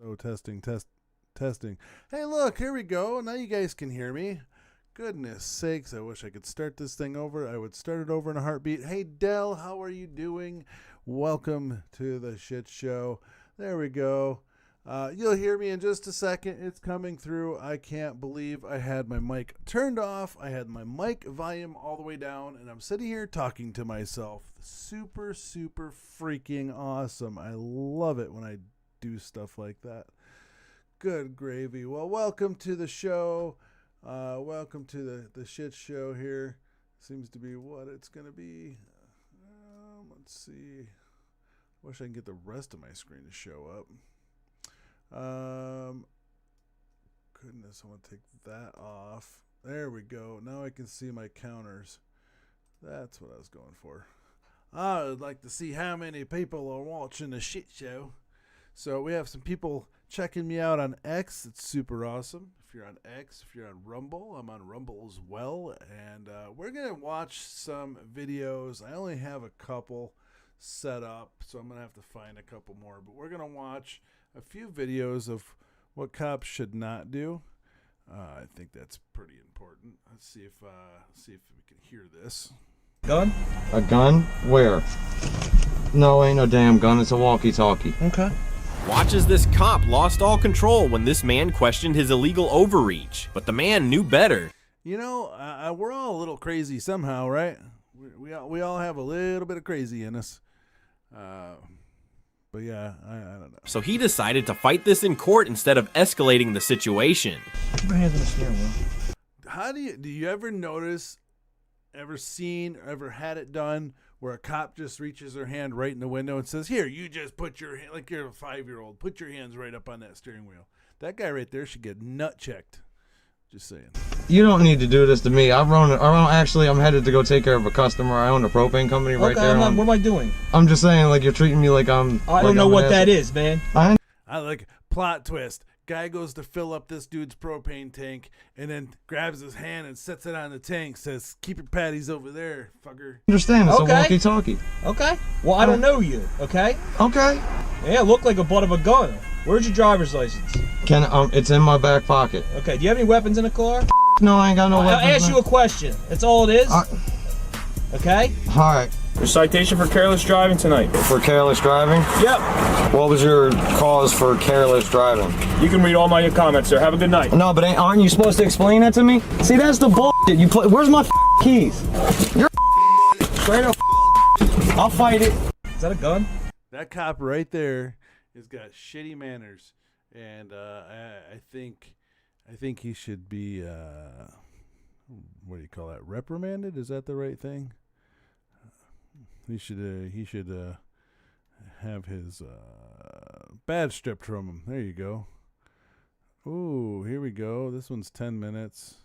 Oh, testing. Hey, look, here we go. Now you guys can hear me. Goodness sakes, I wish I could start this thing over. I would start it over in a heartbeat. Hey, Dell, how are you doing? Welcome to the shit show. There we go. You'll hear me in just a second. It's coming through. I can't believe I had my mic turned off. I had my mic volume all the way down, and I'm sitting here talking to myself. Super, super freaking awesome. I love it when I do stuff like that. Good gravy. Well, welcome to the show. Welcome to the shit show here. Seems to be what it's going to be. Let's see. Wish I can get the rest of my screen to show up. Goodness, I want to take that off. There we go. Now I can see my counters. That's what I was going for. I would like to see how many people are watching the shit show. So we have some people checking me out on X. It's super awesome. If you're on X, if you're on Rumble, I'm on Rumble as well. And we're going to watch some videos. I only have a couple set up, so I'm going to have to find a couple more. But we're going to watch a few videos of what cops should not do. I think that's pretty important. Let's see if we can hear this. Gun? A gun? Where? No, ain't no damn gun. It's a walkie-talkie. Okay. Watch as this cop lost all control when this man questioned his illegal overreach. But the man knew better. You know, we're all a little crazy somehow, right? We all have a little bit of crazy in us. But yeah, I don't know. So he decided to fight this in court instead of escalating the situation. Keep your hands on the steering wheel. How do you ever notice, ever seen, ever had it done where a cop just reaches their hand right in the window and says, "Here, you just put your hand," like you're a 5-year-old, put your hands right up on that steering wheel. That guy right there should get nut checked. Just saying. You don't need to do this to me. I'm headed to go take care of a customer. I own a propane company right there. What am I doing? I'm just saying, like, you're treating me like I'm... I don't know what that is, man. I like plot twist. Guy goes to fill up this dude's propane tank and then grabs his hand and sets it on the tank. Says, "Keep your patties over there, fucker." Understand? It's Okay. a walkie-talkie. Okay. Well, I don't know you, okay? Okay. Yeah, look like a butt of a gun. Where's your driver's license? It's in my back pocket. Okay, do you have any weapons in the car? No, I ain't got no weapons. I'll ask you a question. That's all it is? Okay? Alright. Your citation for careless driving tonight. For careless driving? Yep. What was your cause for careless driving? You can read all my comments, sir. Have a good night. No, but aren't you supposed to explain that to me? See, that's the bullshit. Where's my keys? You're straight up. I'll fight it. Is that a gun? That cop right there has got shitty manners, and I think he should be what do you call that? Reprimanded? Is that the right thing? He should have his badge stripped from him. There you go. Ooh, here we go. This one's 10 minutes.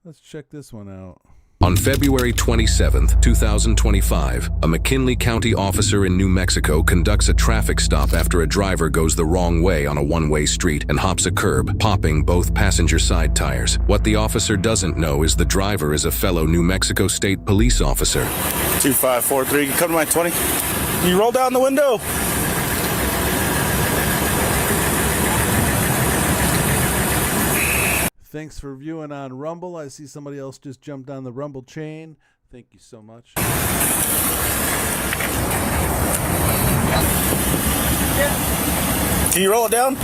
Let's check this one out. On February 27, 2025, a McKinley County officer in New Mexico conducts a traffic stop after a driver goes the wrong way on a one-way street and hops a curb, popping both passenger side tires. What the officer doesn't know is the driver is a fellow New Mexico State police officer. 2543, come to my 20. Can you roll down the window? Thanks for viewing on Rumble. I see somebody else just jumped on the Rumble chain. Thank you so much. Can you roll it down?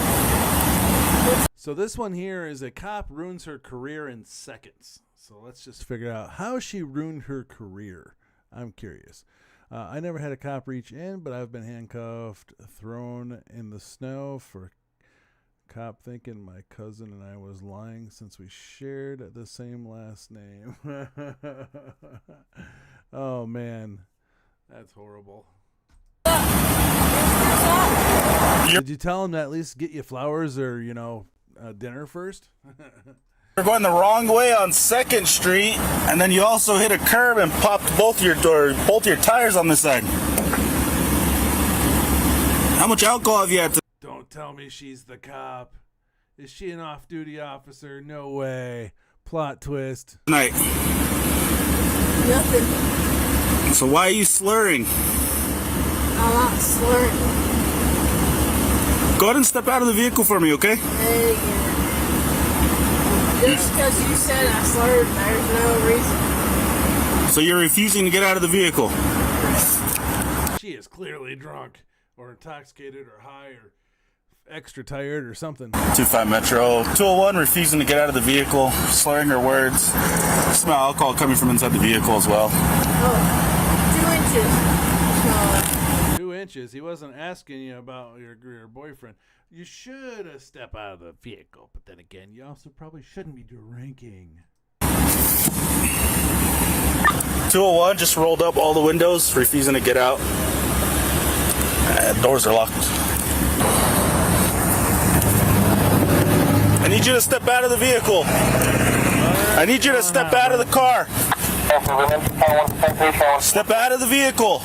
So this one here is a cop ruins her career in seconds. So let's just figure out how she ruined her career. I'm curious. I never had a cop reach in, but I've been handcuffed, thrown in the snow for cop thinking my cousin and I was lying since we shared the same last name. Oh, man. That's horrible. Did you tell him to at least get you flowers or, dinner first? You're going the wrong way on 2nd Street, and then you also hit a curb and popped both your tires on the side. How much alcohol have you had? Don't tell me she's the cop. Is she an off-duty officer? No way. Plot twist. Tonight. Nothing. So why are you slurring? I'm not slurring. Go ahead and step out of the vehicle for me, okay? Just because you said I slurred, there's no reason. So you're refusing to get out of the vehicle? She is clearly drunk or intoxicated or high or extra tired or something. 25 Metro. 201 refusing to get out of the vehicle, slurring her words. Smell alcohol coming from inside the vehicle as well. Oh, 2 inches. 2 inches. He wasn't asking you about your boyfriend. You should have stepped out of the vehicle, but then again, you also probably shouldn't be drinking. 201 just rolled up all the windows, refusing to get out. Doors are locked. I need you to step out of the vehicle. I need you to step out of the car. Step out of the vehicle.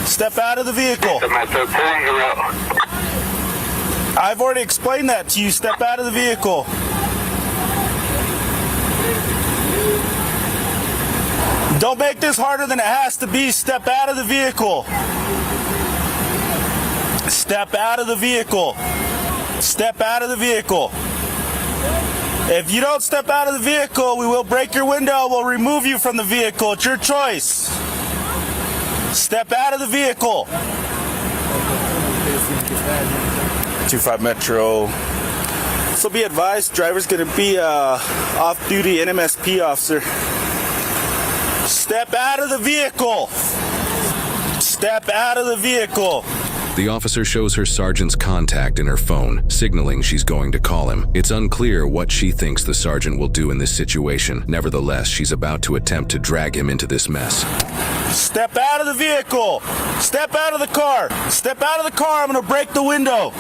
Step out of the vehicle. I've already explained that to you. Step out of the vehicle. Don't make this harder than it has to be. Step out of the vehicle. Step out of the vehicle. Step out of the vehicle. If you don't step out of the vehicle, we will break your window. We'll remove you from the vehicle. It's your choice. Step out of the vehicle. 25 Metro. So be advised, driver's going to be off-duty NMSP officer. Step out of the vehicle. Step out of the vehicle. The officer shows her sergeant's contact in her phone, signaling she's going to call him. It's unclear what she thinks the sergeant will do in this situation. Nevertheless, she's about to attempt to drag him into this mess. Step out of the vehicle. Step out of the car. Step out of the car. I'm going to break the window.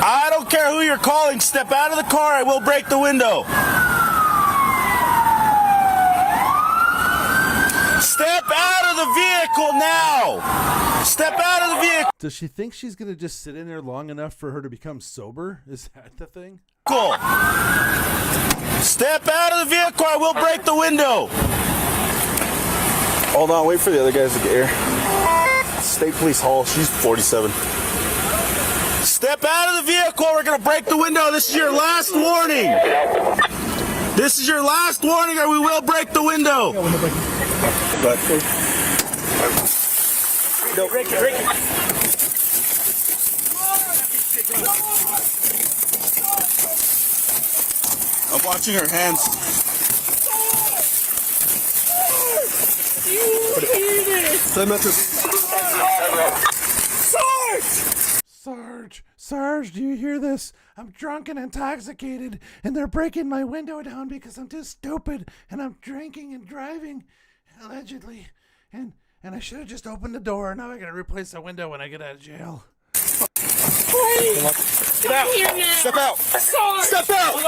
I don't care who you're calling. Step out of the car. I will break the window. Step out of the vehicle now. Step out of the vehicle. Does she think she's going to just sit in there long enough for her to become sober? Is that the thing? Step out of the vehicle. I will break the window. Hold on. Wait for the other guys to get here. State Police Hall. She's 47. Step out of the vehicle. We're going to break the window. This is your last warning. This is your last warning, or we will break the window. But no, break it. I'm watching her hands. Sarge, do you hear this? I'm drunk and intoxicated, and they're breaking my window down because I'm too stupid, and I'm drinking and driving, allegedly, and I should have just opened the door. Now I gotta replace the window when I get out of jail. Get out! Step out! Step out!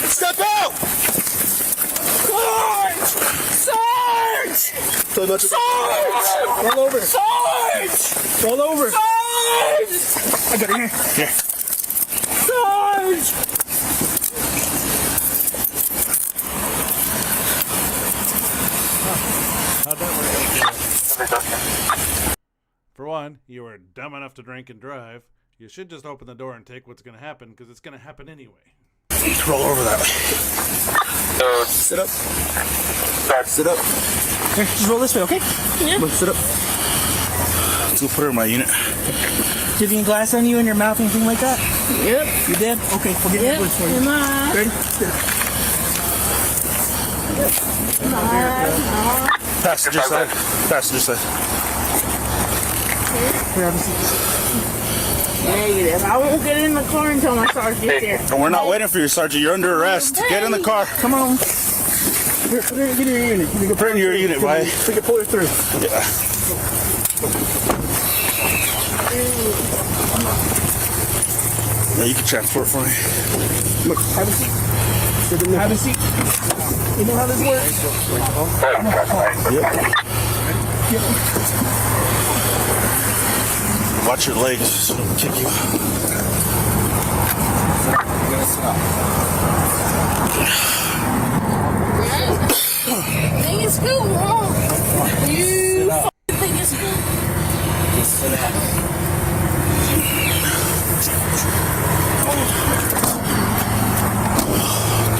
Step out! Sarge! Roll over! Roll over! I got it here. Here. Sarge! How'd that work? For one, you were dumb enough to drink and drive. You should just open the door and take what's going to happen, because it's going to happen anyway. Roll over that way. Sit up. Sit up. Here, just roll this way, okay? Yeah. Look, sit up. Let's go put her in my unit. Do you have any glass on you in your mouth, anything like that? Yep. You did? Okay, we'll get this for you. Am I? Ready? Passenger side. Passenger side. Here, have a seat. Negative. I won't get in the car until my sergeant gets here. And we're not waiting for you, Sergeant. You're under arrest. Get in the car. Come on. Here, put it in your unit. You can Put it in your unit, right? We can pull it through. Yeah. Yeah, you can transport for me. Look, have a seat. Have a seat. You know how this works? Yep. Watch your legs. So don't kick you. Think it's cool, wrong. You think it's cool? Just sit down.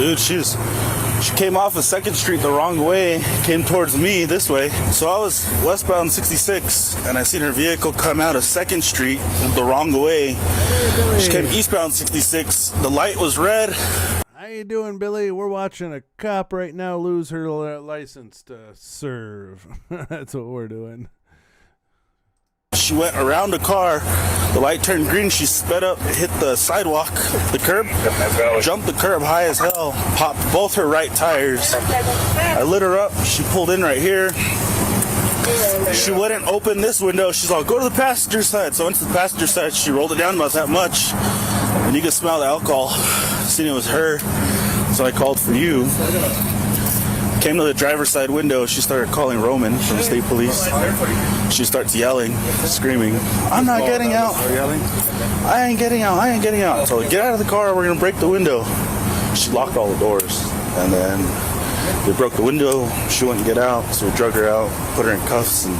Dude, she came off of 2nd Street the wrong way, came towards me this way. So I was westbound 66, and I seen her vehicle come out of 2nd Street the wrong way. She came eastbound 66. The light was red. How you doing, Billy? We're watching a cop right now lose her license to serve. That's what we're doing. She went around the car. The light turned green. She sped up, hit the sidewalk, the curb, jumped the curb high as hell, popped both her right tires. I lit her up. She pulled in right here. She wouldn't open this window. She's all, go to the passenger side. So I went to the passenger side. She rolled it down about that much. And you could smell the alcohol. Seen it was her. So I called for you. Came to the driver's side window. She started calling Roman from the state police. She starts yelling, screaming, I'm not getting out. I ain't getting out. I ain't getting out. So get out of the car. We're going to break the window. She locked all the doors. And then they broke the window. She wouldn't get out. So we drug her out, put her in cuffs, and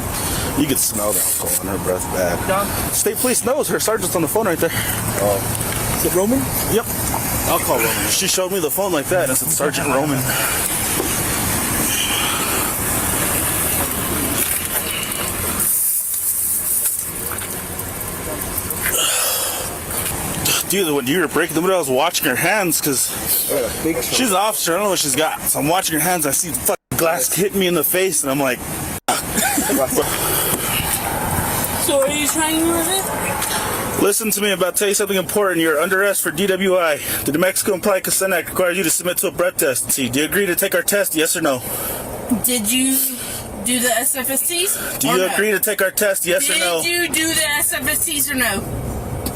you could smell the alcohol in her breath bad. State police knows. Her sergeant's on the phone right there. Is it Roman? Yep. I'll call Roman. She showed me the phone like that, and it said Sergeant Roman. Dude, when you were breaking the window, I was watching her hands because she's an officer. I don't know what she's got. So I'm watching her hands. I see the fucking glass hit me in the face, and I'm like, So are you trying with it? listen to me. I'm about to tell you something important. You're under arrest for DWI. The New Mexico Implied Consent Act requires you to submit to a breath test. See, do you agree to take our test? Yes or no? Did you do the SFSTs? Do you agree to take our test? Yes or no? Did you do the SFSTs or no?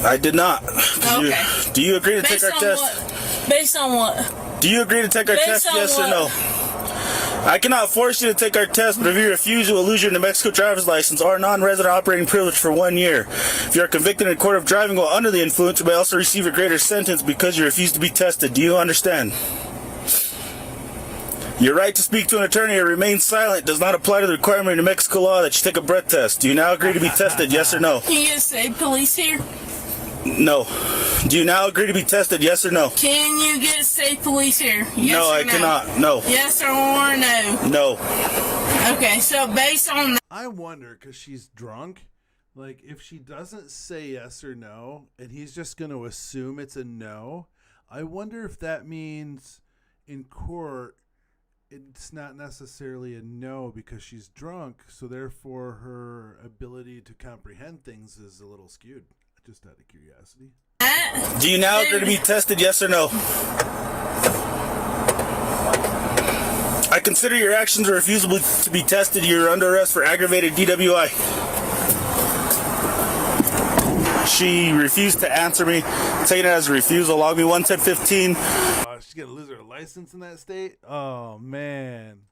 I did not. Okay. Do you agree to take our test? What? Based on what? Do you agree to take our test? Yes or no? I cannot force you to take our test, but if you refuse, you will lose your New Mexico driver's license or non-resident operating privilege for 1 year. If you are convicted in a court of driving while under the influence, you may also receive a greater sentence because you refuse to be tested. Do you understand? Your right to speak to an attorney or remain silent does not apply to the requirement in New Mexico law that you take a breath test. Do you now agree to be tested? Yes or no? Can you get state police here? No. Do you now agree to be tested? Yes or no? Can you get state police here? Yes No, or I cannot. No. Yes or no? No. Okay, so based on that. I wonder, because she's drunk, like if she doesn't say yes or no, and he's just going to assume it's a no, I wonder if that means in court it's not necessarily a no because she's drunk, so therefore her ability to comprehend things is a little skewed. Just out of curiosity. Do you now agree to be tested? Yes or no? I consider your actions a refusal to be tested. You're under arrest for aggravated DWI. She refused to answer me. Taking it as a refusal. Log me 11015. She's going to lose her license in that state? Oh, man.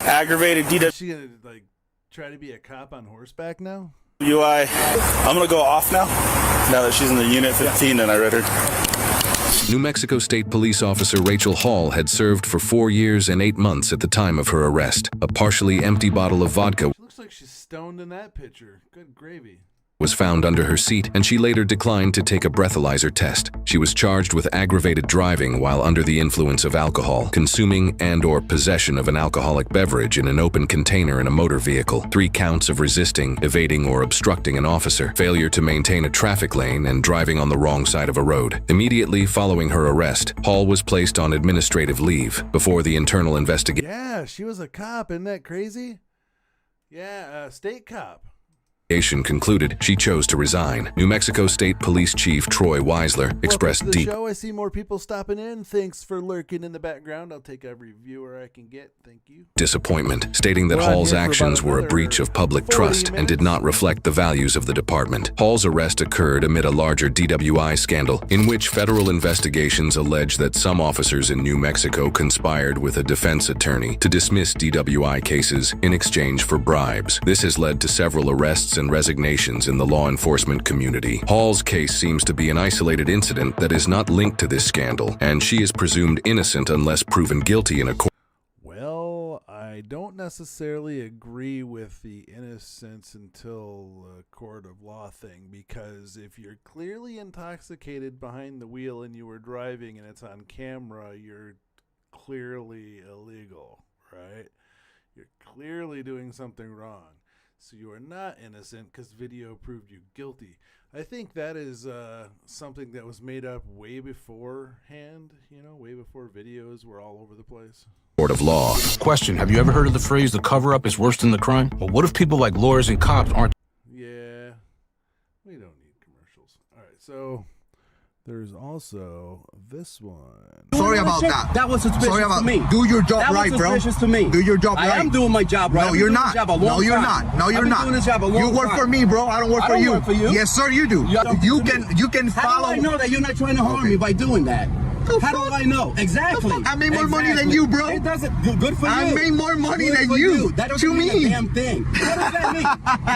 Aggravated DWI. Is she going to, like, try to be a cop on horseback now? I'm going to go off now that she's in the unit 15 and I read her. New Mexico State Police Officer Rachel Hall had served for 4 years and 8 months at the time of her arrest. A partially empty bottle of vodka She looks like she's stoned in that picture. Good gravy. was found under her seat, and she later declined to take a breathalyzer test. She was charged with aggravated driving while under the influence of alcohol, consuming and/or possession of an alcoholic beverage in an open container in a motor vehicle, 3 counts of resisting, evading, or obstructing an officer, failure to maintain a traffic lane, and driving on the wrong side of a road. Immediately following her arrest, Hall was placed on administrative leave before the internal investigation. Yeah, she was a cop. Isn't that crazy? Yeah, state cop. Concluded, she chose to resign. New Mexico State Police Chief Troy Weisler expressed Welcome to the deep show. I see more people stopping in. Thanks for lurking in the background. I'll take every viewer I can get. Thank you. disappointment, stating that We're on Hall's here for actions about were a another breach of public 40 trust and did minutes. not reflect the values of the department. Hall's arrest occurred amid a larger DWI scandal, in which federal investigations allege that some officers in New Mexico conspired with a defense attorney to dismiss DWI cases in exchange for bribes. This has led to several arrests and resignations in the law enforcement community. Hall's case seems to be an isolated incident that is not linked to this scandal, and she is presumed innocent unless proven guilty in a court. Well, I don't necessarily agree with the innocence until court of law thing, because if you're clearly intoxicated behind the wheel and you were driving and it's on camera, you're clearly illegal, right? You're clearly doing something wrong. So you are not innocent because video proved you guilty. I think that is something that was made up way beforehand, way before videos were all over the place. Court of law. Question, have you ever heard of the phrase, the cover-up is worse than the crime? Well, what if people like lawyers and cops aren't? Yeah, we don't need commercials. All right, so there's also this one. Sorry about that. That was suspicious to me. Do your job right, bro. That was suspicious to me. Do your job right. I am doing my job right. No, you're not. No, you're not. No, you're not. Doing this job a long You work time. for me, bro. I don't work I for don't you. work for you. Yes, sir, you do. You can How follow. do I know that you're not trying to harm me by doing that? How do I know? Exactly. I made more money than you, bro. It doesn't. Good for you. I made more money Good than for you. That doesn't mean a damn thing. What does that mean?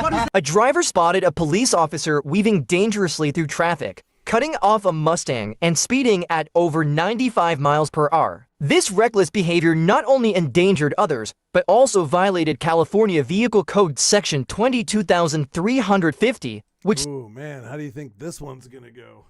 What is A driver spotted a police officer weaving dangerously through traffic, cutting off a Mustang and speeding at over 95 miles per hour. This reckless behavior not only endangered others, but also violated California Vehicle Code Section 22,350, which Oh man, how do you think this one's gonna go?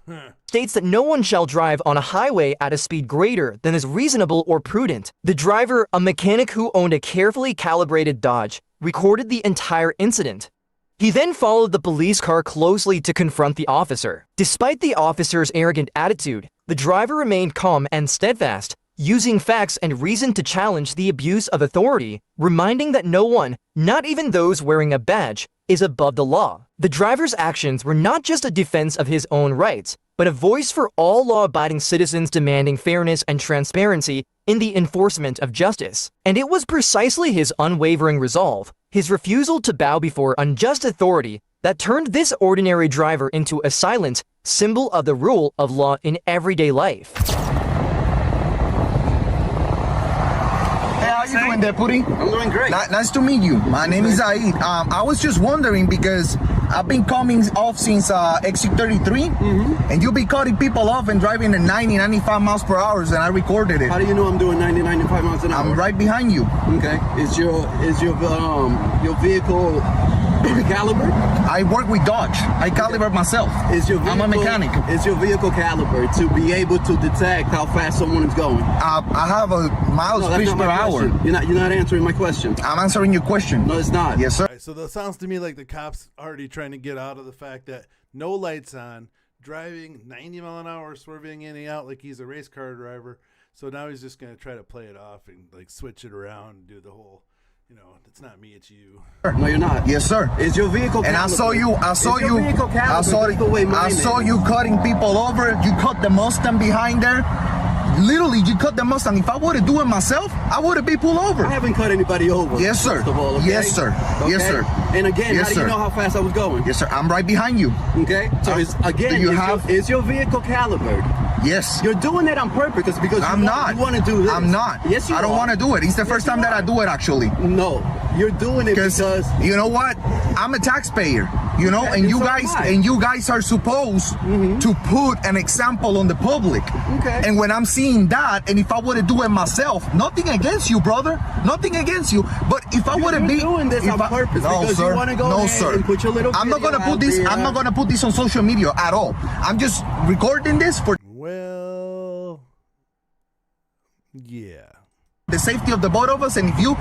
states that no one shall drive on a highway at a speed greater than is reasonable or prudent. The driver, a mechanic who owned a carefully calibrated Dodge, recorded the entire incident. He then followed the police car closely to confront the officer. Despite the officer's arrogant attitude, the driver remained calm and steadfast, using facts and reason to challenge the abuse of authority, reminding that no one, not even those wearing a badge, is above the law. The driver's actions were not just a defense of his own rights, but a voice for all law-abiding citizens demanding fairness and transparency in the enforcement of justice. And it was precisely his unwavering resolve, his refusal to bow before unjust authority, that turned this ordinary driver into a silent symbol of the rule of law in everyday life. How you doing, Deputy? I'm doing great. Nice to meet you. My name is Zaid. I was just wondering because I've been coming off since exit 33, and you'll be cutting people off and driving at 90, 95 miles per hour, and I recorded it. How do you know I'm doing 90, 95 miles an hour? I'm right behind you. Okay. Is your vehicle caliber? I work with Dodge. I calibrate myself. I'm a mechanic. Is your vehicle caliber to be able to detect how fast someone is going? I have a miles No, that's speed not per my hour. question. You're not answering my question. I'm answering your question. No, it's not. Yes, sir. All right, so that sounds to me like the cops already trying to get out of the fact that no lights on, driving 90 mile an hour, swerving in and out like he's a race car driver. So now he's just going to try to play it off and like switch it around and do the whole, it's not me, it's you. No, you're not. Yes, sir. Is your vehicle And caliber? I saw you cutting people over. You cut the Mustang behind there. Literally, you cut the Mustang. If I would have do it myself, I would have been pulled over. I haven't cut anybody over. Yes, sir. First of all, okay? Yes, sir. Okay? Yes, sir. And again, Yes, how do you sir. know how fast I was going? Yes, sir. I'm right behind you. Okay. So is your vehicle calibered? Yes. You're doing it on purpose because I'm not. You want to do this. I'm not. Yes, you I don't want to do it. It's the first time that I do it, actually. No, you're doing it because you know what? I'm a taxpayer. Okay, and you so guys am I. and you guys are supposed to put an example on the public. Okay. And when I'm seeing that, and if I were to do it myself, nothing against you, brother. Nothing against you. But if I would have been doing this on purpose no, because sir. you want to go no, ahead sir. and put your little I'm not video gonna put out this. there. I'm not gonna put this on social media at all. I'm just recording this for Well, yeah. the safety of the both of us. And if you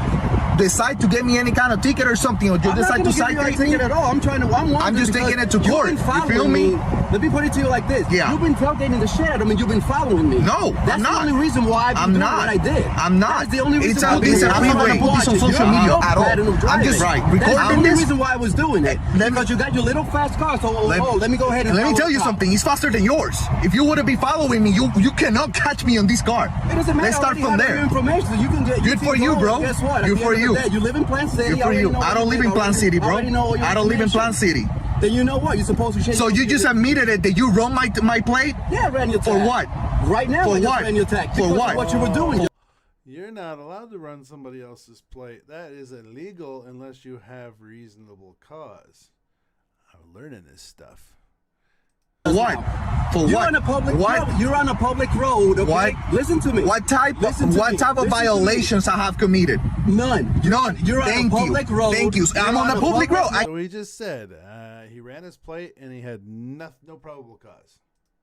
decide to get me any kind of ticket or something, or you decide to citate me, at all. I'm just taking it to court. You feel me? Let me put it to you like this. Yeah. You've been tailgating the shit out of me. You've been following me. No, that's I'm not. the only reason why I'm doing not. what I did. I'm not. That's the only reason why I'm not going to put this on social media at all. I'm just recording That's the only this. reason why I was doing it. Because you got your little fast car. So let me go ahead and let me tell you something. It's faster than yours. If you would have been following me, you cannot catch me on this car. It doesn't matter. Let's start from there. Information, so you can get. Good for you, bro. Guess what? Good for you. You live in Plant City. Good for you. I don't live in Plant City, bro. I don't live in Plant City. Then you know what? You're supposed to change. So you just admitted it that you run my plate? Yeah, I ran your tag. For what? Right now, For I just what? ran your tag. For what? What you were doing. You're not allowed to run somebody else's plate. That is illegal unless you have reasonable cause. I'm learning this stuff. For what? For You're what? on a public what? road. You're on a public road. Okay? What? Listen to me. What type of violations I have committed? None. None. You're on a public road. Thank you. I'm on a public road. So he just said he ran his plate and he had no probable cause.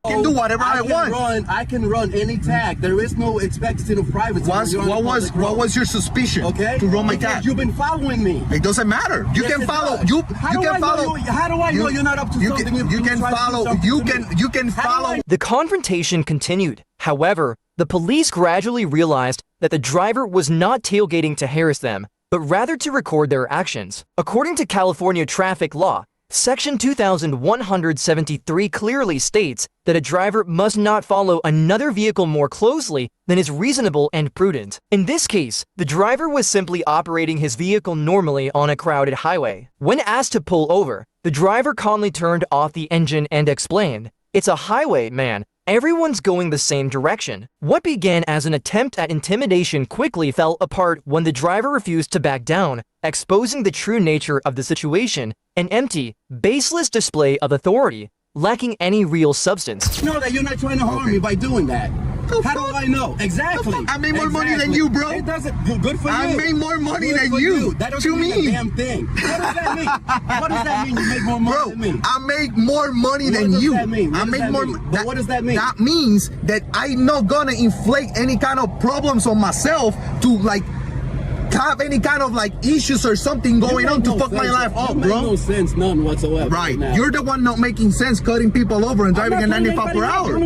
can do whatever I want. I can run any tag. There is no expectation of privacy. What was your suspicion? Okay. To run my tag. You've been following me. It doesn't matter. You can follow. How do I know you're not up to something? You can follow. You can follow. The confrontation continued. However, the police gradually realized that the driver was not tailgating to harass them, but rather to record their actions. According to California traffic law, Section 2173 clearly states that a driver must not follow another vehicle more closely than is reasonable and prudent. In this case, the driver was simply operating his vehicle normally on a crowded highway. When asked to pull over, the driver calmly turned off the engine and explained, "It's a highway, man. Everyone's going the same direction." What began as an attempt at intimidation quickly fell apart when the driver refused to back down, exposing the true nature of the situation, an empty, baseless display of authority, lacking any real substance. No, that you're not trying to harm me by doing that. How do I know? Exactly. I made more money than you, bro. It doesn't. Good for you. I made more money than you. That doesn't mean a damn thing. What does that mean? What does that mean? You make more money than me. I make more money than you. What does that mean? I make more. But what does that mean? That means that I'm not gonna inflict any kind of problems on myself to like have any kind of like issues or something going on to fuck my life up, bro. No sense, none whatsoever. Right. You're the one not making sense, cutting people over and driving at 95 per hour. I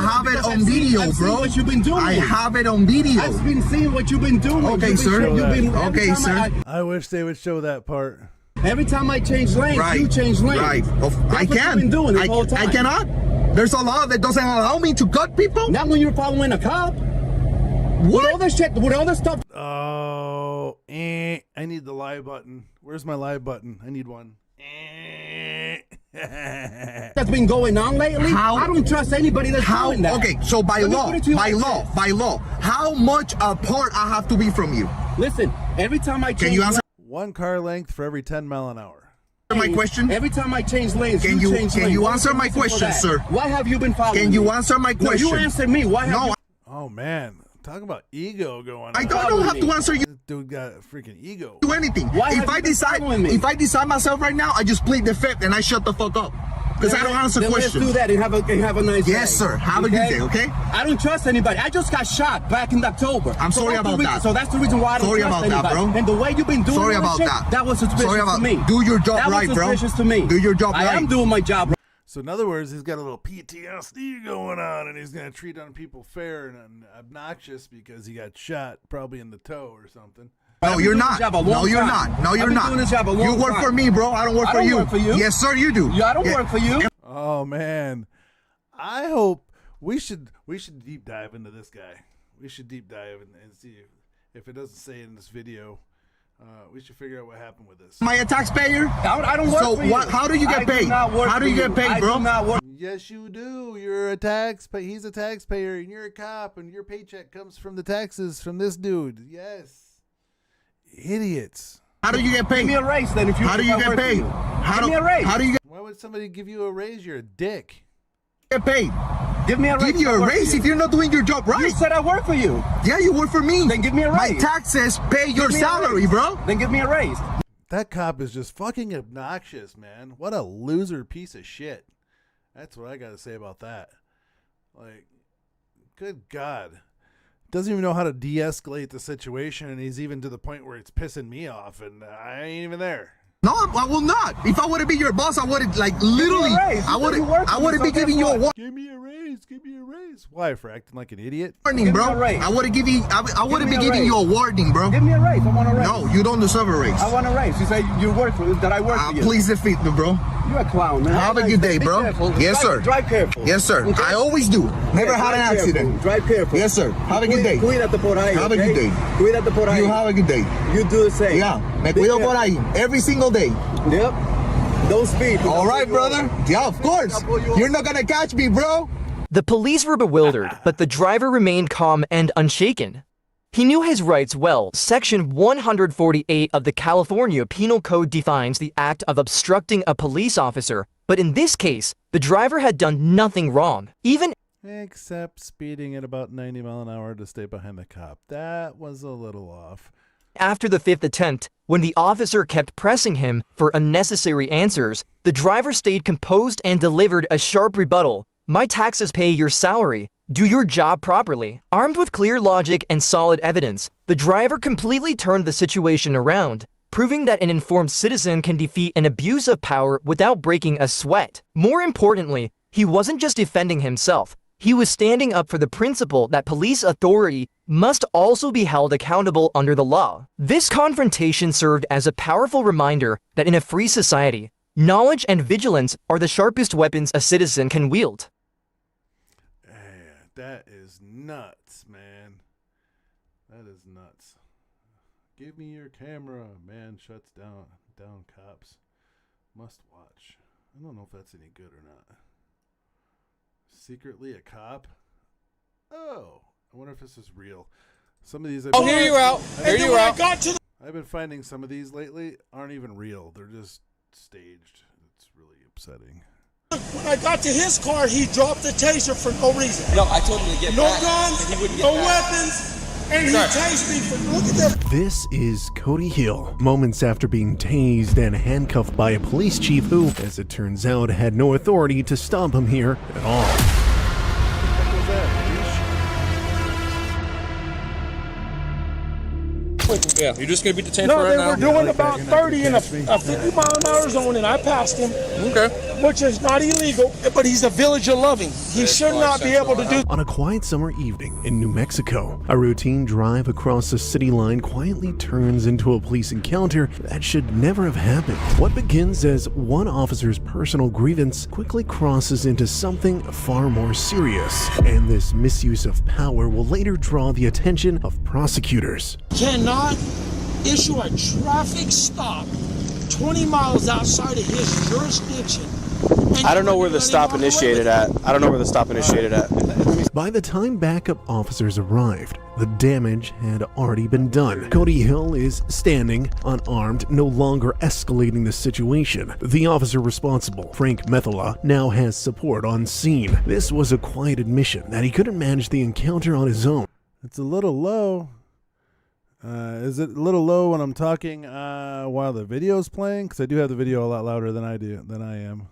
have it on video, bro. What you've been doing. I have it on video. I've been seeing what you've been doing. Okay, sir. Okay, sir. I wish they would show that part. Every time I change lanes, you change lanes. Right. I can. Been doing this whole time. I cannot. There's a law that doesn't allow me to cut people. Not when you're following a cop. What? With all this shit, with all this stuff. I need the live button. Where's my live button? I need one. That's been going on lately. I don't trust anybody that's doing that. Okay, so by law, how much apart I have to be from you? Listen, every time I change. Can you answer 1 car length for every 10 mile an hour. My question? Every time I change lanes, can you answer my question, sir? Why have you been following? Can you answer my question? No, you answer me. Why have you? Oh man, talk about ego going on. I don't have to answer you. This dude got a freaking ego. Do anything. If I decide myself right now, I just plead the fifth and I shut the fuck up. Because I don't answer questions. Let's do that and have a nice day. Yes, sir. Have a good day, okay? I don't trust anybody. I just got shot back in October. I'm sorry about that. So that's the reason why I don't trust anybody. That, bro. And the way you've been doing that was suspicious to me. Do your job right, bro. That was suspicious to me. Do your job right. I am doing my job right. So in other words, he's got a little PTSD going on, and he's going to treat on people fair and obnoxious because he got shot, probably in the toe or something. No, you're not. No, you're not. No, you're not. You work for me, bro. I don't work for you. I don't work for you. Yes, sir, you do. I don't work for you. Oh man, I hope we should deep dive into this guy. We should deep dive and see if it doesn't say in this video. We should figure out what happened with this. Am I a taxpayer? I don't work for you. So how do you get paid? How do you get paid, bro? I do not work. Yes, you do. You're a taxpayer. He's a taxpayer, and you're a cop, and your paycheck comes from the taxes from this dude. Yes, idiots. How do you get paid? Give me a raise then. How do you get paid? Give me a raise. How do you get? Why would somebody give you a raise? You're a dick. Get paid. Give me a raise. Give you a raise if you're not doing your job right. You said I work for you. Yeah, you work for me. Then give me a raise. My taxes pay your salary, bro. Then give me a raise. That cop is just fucking obnoxious, man. What a loser piece of shit. That's what I got to say about that. Like, good God. Doesn't even know how to de-escalate the situation, and he's even to the point where it's pissing me off, and I ain't even there. No, I will not. If I would have been your boss, I would have, like, literally, I would be giving you a warning. Give me a raise. Give me a raise. Why? For acting like an idiot? Warning, bro. I would have given you, I would have been giving you a warning, bro. Give me a raise. I want a raise. No, you don't deserve a raise. I want a raise. You say you work for that I work for you. Please defeat me, bro. You're a clown, man. Have a good day, bro. Yes, sir. Drive careful. Yes, sir. Okay. I always do. Never had an accident. Drive careful. Yes, sir. Have a good day. Cuídate por ahí. Have a good day. Cuídate por ahí. You have a good day. You do the same. Yeah. Me cuido por ahí. Every single day. Yep. Don't speed. All right, brother. Yeah, of course. You're not gonna catch me, bro. The police were bewildered, but the driver remained calm and unshaken. He knew his rights well. Section 148 of the California Penal Code defines the act of obstructing a police officer, but in this case, the driver had done nothing wrong, even except speeding at about 90 miles an hour to stay behind the cop. That was a little off. After the fifth attempt, when the officer kept pressing him for unnecessary answers, the driver stayed composed and delivered a sharp rebuttal. My taxes pay your salary. Do your job properly. Armed with clear logic and solid evidence, the driver completely turned the situation around, proving that an informed citizen can defeat an abuse of power without breaking a sweat. More importantly, he wasn't just defending himself. He was standing up for the principle that police authority must also be held accountable under the law. This confrontation served as a powerful reminder that in a free society, knowledge and vigilance are the sharpest weapons a citizen can wield. That is nuts, man. That is nuts. Give me your camera. Man shuts down cops. Must watch. I don't know if that's any good or not. Secretly a cop? Oh, I wonder if this is real. Some of these I've Hear you out. Hear you out. I've been finding some of these lately aren't even real. They're just staged. It's really upsetting. When I got to his car, he dropped the taser for no reason. No, I told him to get No back. guns, and he wouldn't get no back. weapons, and he tased me for, look at that. This is Cody Hill, moments after being tased and handcuffed by a police chief who, as it turns out, had no authority to stop him here at all. Yeah, you're just gonna be detained No, for right they now. were doing about 30 in a 50-mile-an-hour zone, and I passed him. Okay. Which is not illegal, but he's a villager loving. He should not be able to do. On a quiet summer evening in New Mexico, a routine drive across the city line quietly turns into a police encounter that should never have happened. What begins as one officer's personal grievance quickly crosses into something far more serious, and this misuse of power will later draw the attention of prosecutors. Cannot issue a traffic stop 20 miles outside of his jurisdiction. I don't know where the stop initiated at. By the time backup officers arrived, the damage had already been done. Cody Hill is standing, unarmed, no longer escalating the situation. The officer responsible, Frank Methala, now has support on scene. This was a quiet admission that he couldn't manage the encounter on his own. It's a little low. Is it a little low when I'm talking while the video's playing? Because I do have the video a lot louder than I am.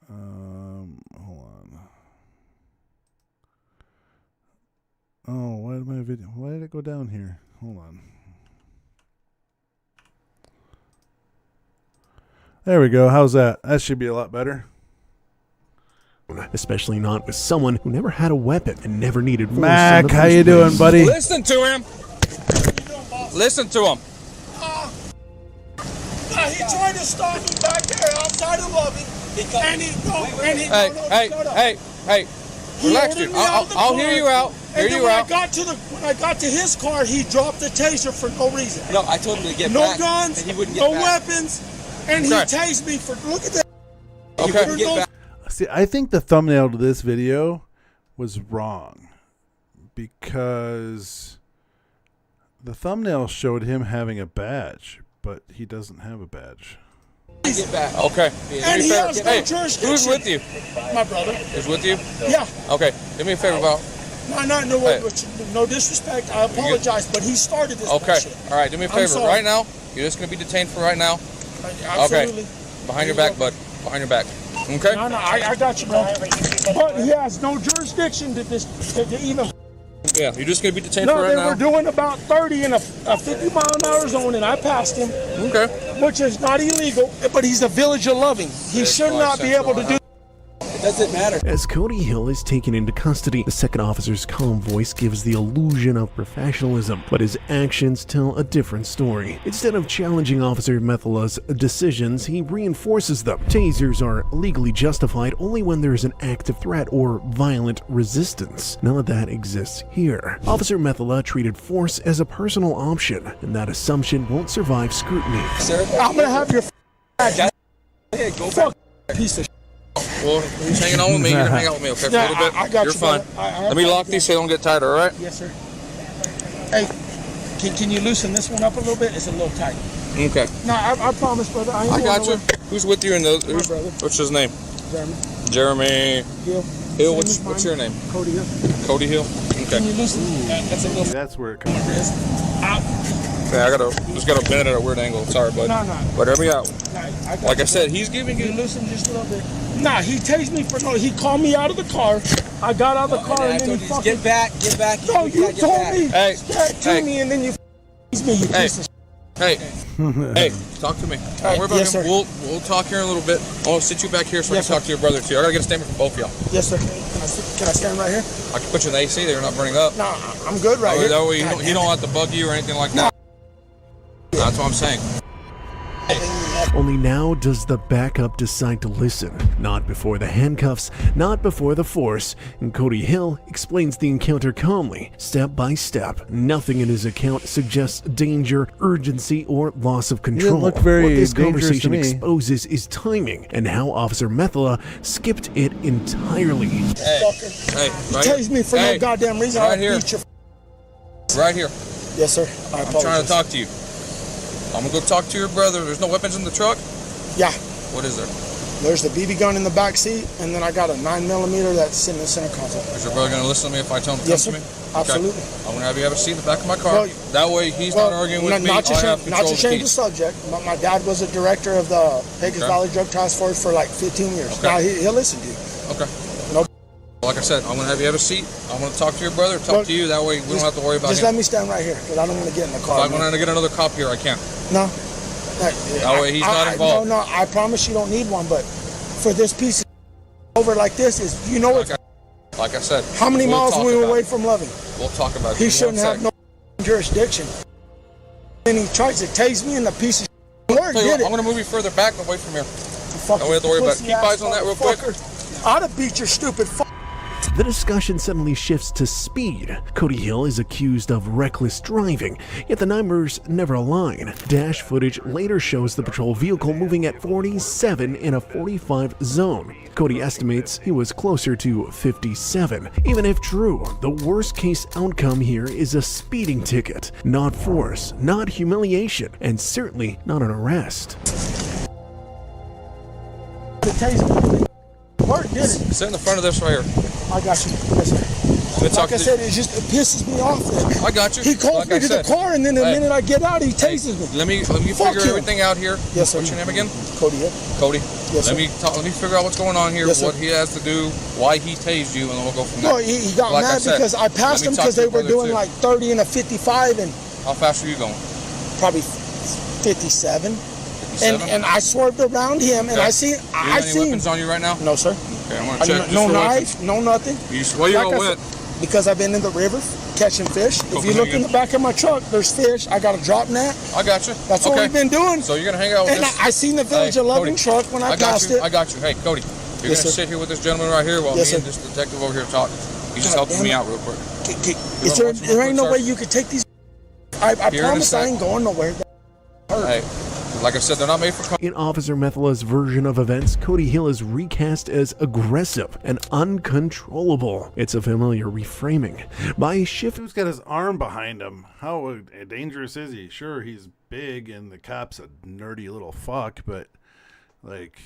Hold on. Oh, why did it go down here? Hold on. There we go. How's that? That should be a lot better. Especially not with someone who never had a weapon and never needed force. Mac, how you doing, buddy? Listen to him. Listen to him. He tried to stop me back there outside of Loving. Hey, relax, dude. I'll hear you out. When I got to his car, he dropped the taser for no reason. No, I told him to get no back. guns, and he wouldn't get no back. weapons, and he tased me for, look at that. Okay. See, I think the thumbnail to this video was wrong because the thumbnail showed him having a badge, but he doesn't have a badge. Get back. Okay. And he has no jurisdiction. Who's with you? My brother. Is with you? Yeah. Okay. Do me a favor, Val. No disrespect. I apologize, but he started this Okay. bullshit. All right. Do me a favor. Right now, you're just going to be detained for right now. Absolutely. Okay. Behind your back, bud. Behind your back. Okay? No, I got you, bro. But he has no jurisdiction to even. Yeah, you're just going to be detained for right now. No, they were doing about 30 in a 50-mile-an-hour zone, and I passed him. Okay. Which is not illegal, but he's a villager loving. He should not be able to do. It doesn't matter. As Cody Hill is taken into custody, the second officer's calm voice gives the illusion of professionalism, but his actions tell a different story. Instead of challenging Officer Methala's decisions, he reinforces them. Tasers are legally justified only when there is an active threat or violent resistance. None of that exists here. Officer Methala treated force as a personal option, and that assumption won't survive scrutiny. Sir, I'm gonna have your hey, go back. piece of. Well, he's hanging on with me. You're going to hang out with me, okay, for a little bit? I got You're you, fine. Let me lock these so they don't get tighter, all right? Yes, sir. Hey, can you loosen this one up a little bit? It's a little tight. Okay. No, I promise, brother. I got you. Who's with you in those? What's his name? Jeremy. Hill. What's your name? Cody Hill. Cody Hill? Okay. Can you loosen? That's a little. That's where it comes from. Yeah, I just gotta bend it at a weird angle. Sorry, bud. No. But hear me out. No, Like I said, he's giving Can you. you loosen just a little bit? Nah, he tased me for no. He called me out of the car. I got out of the car and then he fucking. Get back. No, you told me. Hey, to me and then you me. You piece of shit. Hey, hey, talk to me. Don't worry about yes, him. sir. We'll talk here in a little bit. I'll sit you back here so I Yes, can talk sir. to your brother too. I gotta get a statement from both of y'all. Yes, sir. Can I stand right here? I can put you in the AC there, you're not burning up. Nah, I'm good right here. That way he don't have to bug you or anything like that. That's what I'm saying. Only now does the backup decide to listen. Not before the handcuffs, not before the force. And Cody Hill explains the encounter calmly, step by step. Nothing in his account suggests danger, urgency, or loss of control. Didn't look very what this dangerous to conversation me. exposes is timing and how Officer Methala skipped it entirely. Hey, Fucker. right You tased me for no goddamn reason. Right I'll here. beat your Right here. Yes, sir. I I'm apologize. trying to talk to you. I'm gonna go talk to your brother. There's no weapons in the truck? Yeah. What is there? There's the BB gun in the back seat, and then I got a 9mm that's in the center console. Is your brother gonna listen to me if I tell him to Yes, come to sir. me? Absolutely. Okay. I'm gonna have you have a seat in the back of my car. Well, that way he's not arguing with me. Not to I have control change of the the keys. subject, but my dad was a director of the Pecos Valley Drug Task Force for like 15 years. Okay. Now he'll listen to you. Okay. No. Like I said, I'm gonna have you have a seat. I'm gonna talk to your brother, talk to you. That way we don't have to worry about Just him. let me stand right here, because I don't want to get in the car. If I want to get another cop here, I can't. No. That way he's not involved. No, I promise you don't need one, but for this piece of over like this, is you know what? Like I said, How many we'll miles talk we were about away it. from Loving? We'll talk about it. He in shouldn't 1 have sec. no jurisdiction. And he tries to tase me in the piece of Lord, Tell you get what, it. I'm gonna move you further back away from here. Fuck Don't we have to worry about it. Keep eyes on that real quick. I'd have beat your stupid fuck. The discussion suddenly shifts to speed. Cody Hill is accused of reckless driving, yet the numbers never align. Dash footage later shows the patrol vehicle moving at 47 in a 45 zone. Cody estimates he was closer to 57. Even if true, the worst case outcome here is a speeding ticket, not force, not humiliation, and certainly not an arrest. The taser. Lord, get it. Sit in the front of this right here. I got you. Yes, sir. Like I said, it pisses me off. I got you. He calls Like me I to said. the car, and then the Hey. minute I get out, he tases me. Let me Fuck figure you. everything out here. Yes, sir. What's your name again? Cody. Yeah. Cody. Yes, sir. Let me figure out what's going on here, Yes, sir. what he has to do, why he tased you, and then we'll go from there. No, he got Like I mad said, because I passed let me him talk because to they your were brother, doing too. like 30 and a 55 and How fast are you going? probably 57. And I swerved around him, and Okay. I see. Do you have any weapons on you right now? No, sir. Okay, I'm gonna check. No just for knife, no nothing. weapons. Where you Like all I went? said, because I've been in the river catching fish. If you Okay, look in the back of my truck, there's fish. I got a drop net. I got you. That's what we've been doing. So you're gonna hang out with And this? I seen the Village of Loving truck when I got passed you. it. I got you. Hey, Cody, you're Yes, gonna sir. sit here with this gentleman right here while Yes, me and sir. this detective over here talk. He's just God helping damn me it. out real quick. There ain't no way you could take these. I Here in a promise I sec. ain't going nowhere. Hey, like I said, they're not made for. In Officer Methala's version of events, Cody Hill is recast as aggressive and uncontrollable. It's a familiar reframing. By shift, Who's got his arm behind him? How dangerous is he? Sure, he's big and the cop's a nerdy little fuck, but like,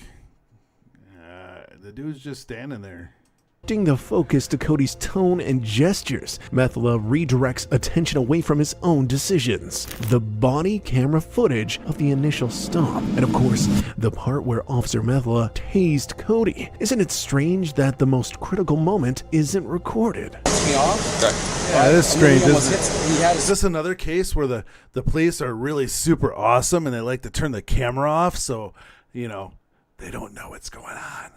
the dude's just standing there. shifting the focus to Cody's tone and gestures, Methala redirects attention away from his own decisions. The body camera footage of the initial stop, and of course, the part where Officer Methala tased Cody. Isn't it strange that the most critical moment isn't recorded? Yeah, that is strange, isn't it? Is this another case where the police are really super awesome and they like to turn the camera off so, you know, they don't know what's going on?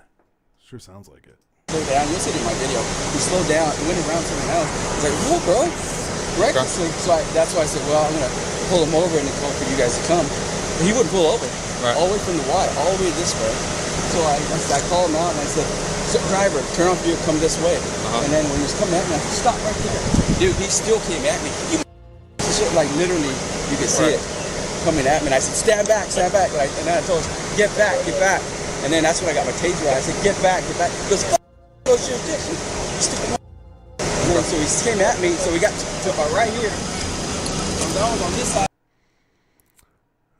Sure sounds like it. Slow down. You'll see it in my video. He slowed down. He went around someone else. He's like, whoa, bro. Recklessly. So that's why I said, well, I'm going to pull him over and call for you guys to come. But he wouldn't pull over. Right. All the way from the Y, all the way this way. So I called him out and I said, driver, turn off your, come this way. And then when he was coming at me, I said, stop right there. Dude, he still came at me. Like literally, you could see it coming at me. And I said, stand back. And then I told him, get back. And then that's when I got my taser out. I said, get back. He goes, goes your dick. Stupid. And then, so he came at me, so we got to right here. I was on this side.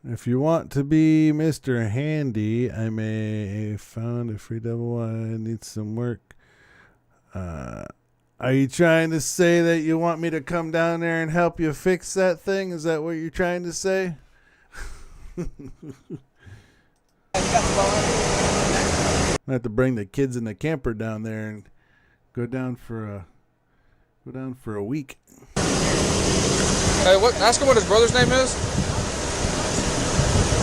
If you want to be Mr. Handy, I may found a free double. I need some work. Are you trying to say that you want me to come down there and help you fix that thing? Is that what you're trying to say? I have to bring the kids in the camper down there and go down for a week. Hey, what? Ask him what his brother's name is.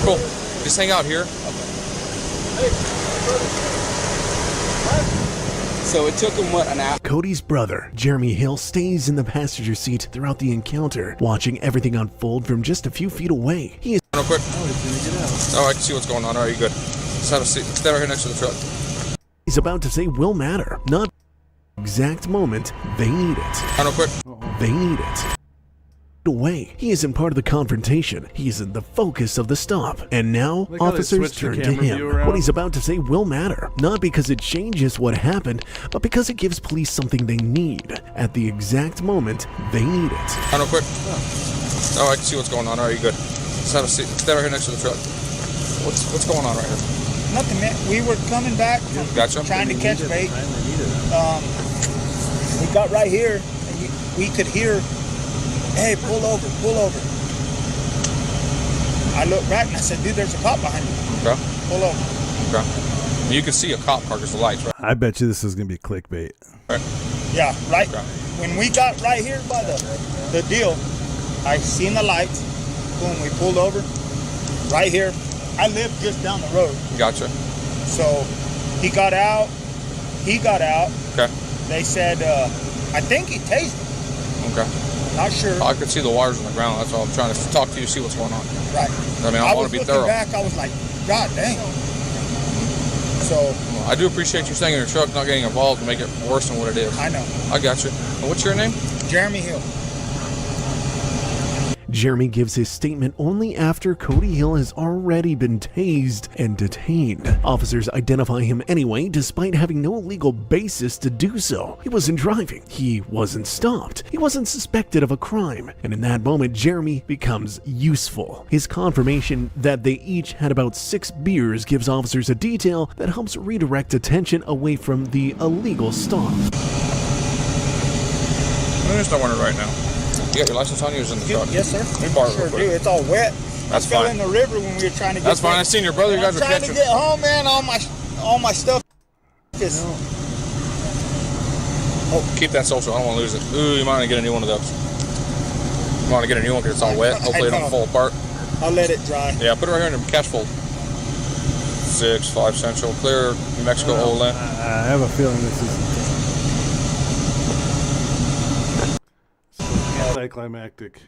Cool. Just hang out here. So it took him, what, an hour? Cody's brother, Jeremy Hill, stays in the passenger seat throughout the encounter, watching everything unfold from just a few feet away. He is Real quick. Oh, I can see what's going on. All right, you good. Just have a seat. Stay right here next to the truck. He's about to say will matter, not the exact moment they need it. Real quick. They need it. Away. He isn't part of the confrontation. He isn't the focus of the stop. And now, Like how they officers switched the turn to camera him. view around. What he's about to say will matter, not because it changes what happened, but because it gives police something they need at the exact moment they need it. Real quick. Oh, I can see what's going on. All right, you good. Just have a seat. Stay right here next to the truck. What's going on right here? Nothing, man. We were coming back from trying to catch bait. We got right here, and we could hear, hey, pull over, pull over. I looked right and I said, dude, there's a cop behind you. Okay. Pull over. Okay. You can see a cop car because the lights, right? I bet you this is going to be clickbait. Right. Yeah, right. Okay. When we got right here by the deal, I seen the lights. Boom, we pulled over. Right here. I live just down the road. Gotcha. So he got out. Okay. They said, I think he tased him. Okay. Not sure. I could see the wires on the ground. That's all I'm trying to talk to you, see what's going on. Right. I mean, I want to be thorough. Back, I was like, God dang. So I do appreciate you staying in your truck, not getting involved to make it worse than what it is. I know. I got you. And what's your name? Jeremy Hill. Jeremy gives his statement only after Cody Hill has already been tased and detained. Officers identify him anyway, despite having no legal basis to do so. He wasn't driving. He wasn't stopped. He wasn't suspected of a crime. And in that moment, Jeremy becomes useful. His confirmation that they each had about 6 beers gives officers a detail that helps redirect attention away from the illegal stop. I'm just not wondering right now. You got your license on you or is it in the truck? Yes, sir. Let me borrow it real Sure quick. do. It's all wet. That's I fell fine. in the river when we were trying to get. That's fine. I seen your brother. You guys were trying catching. to get home, man. All my stuff. Just Keep that social. I don't want to lose it. Ooh, you might want to get a new one of those. You want to get a new one because it's all wet. Hopefully it don't fall apart. I'll let it dry. Yeah, put it right here in the cash fold. 6-5 Central, clear, New Mexico, Olan. I have a feeling this is anticlimactic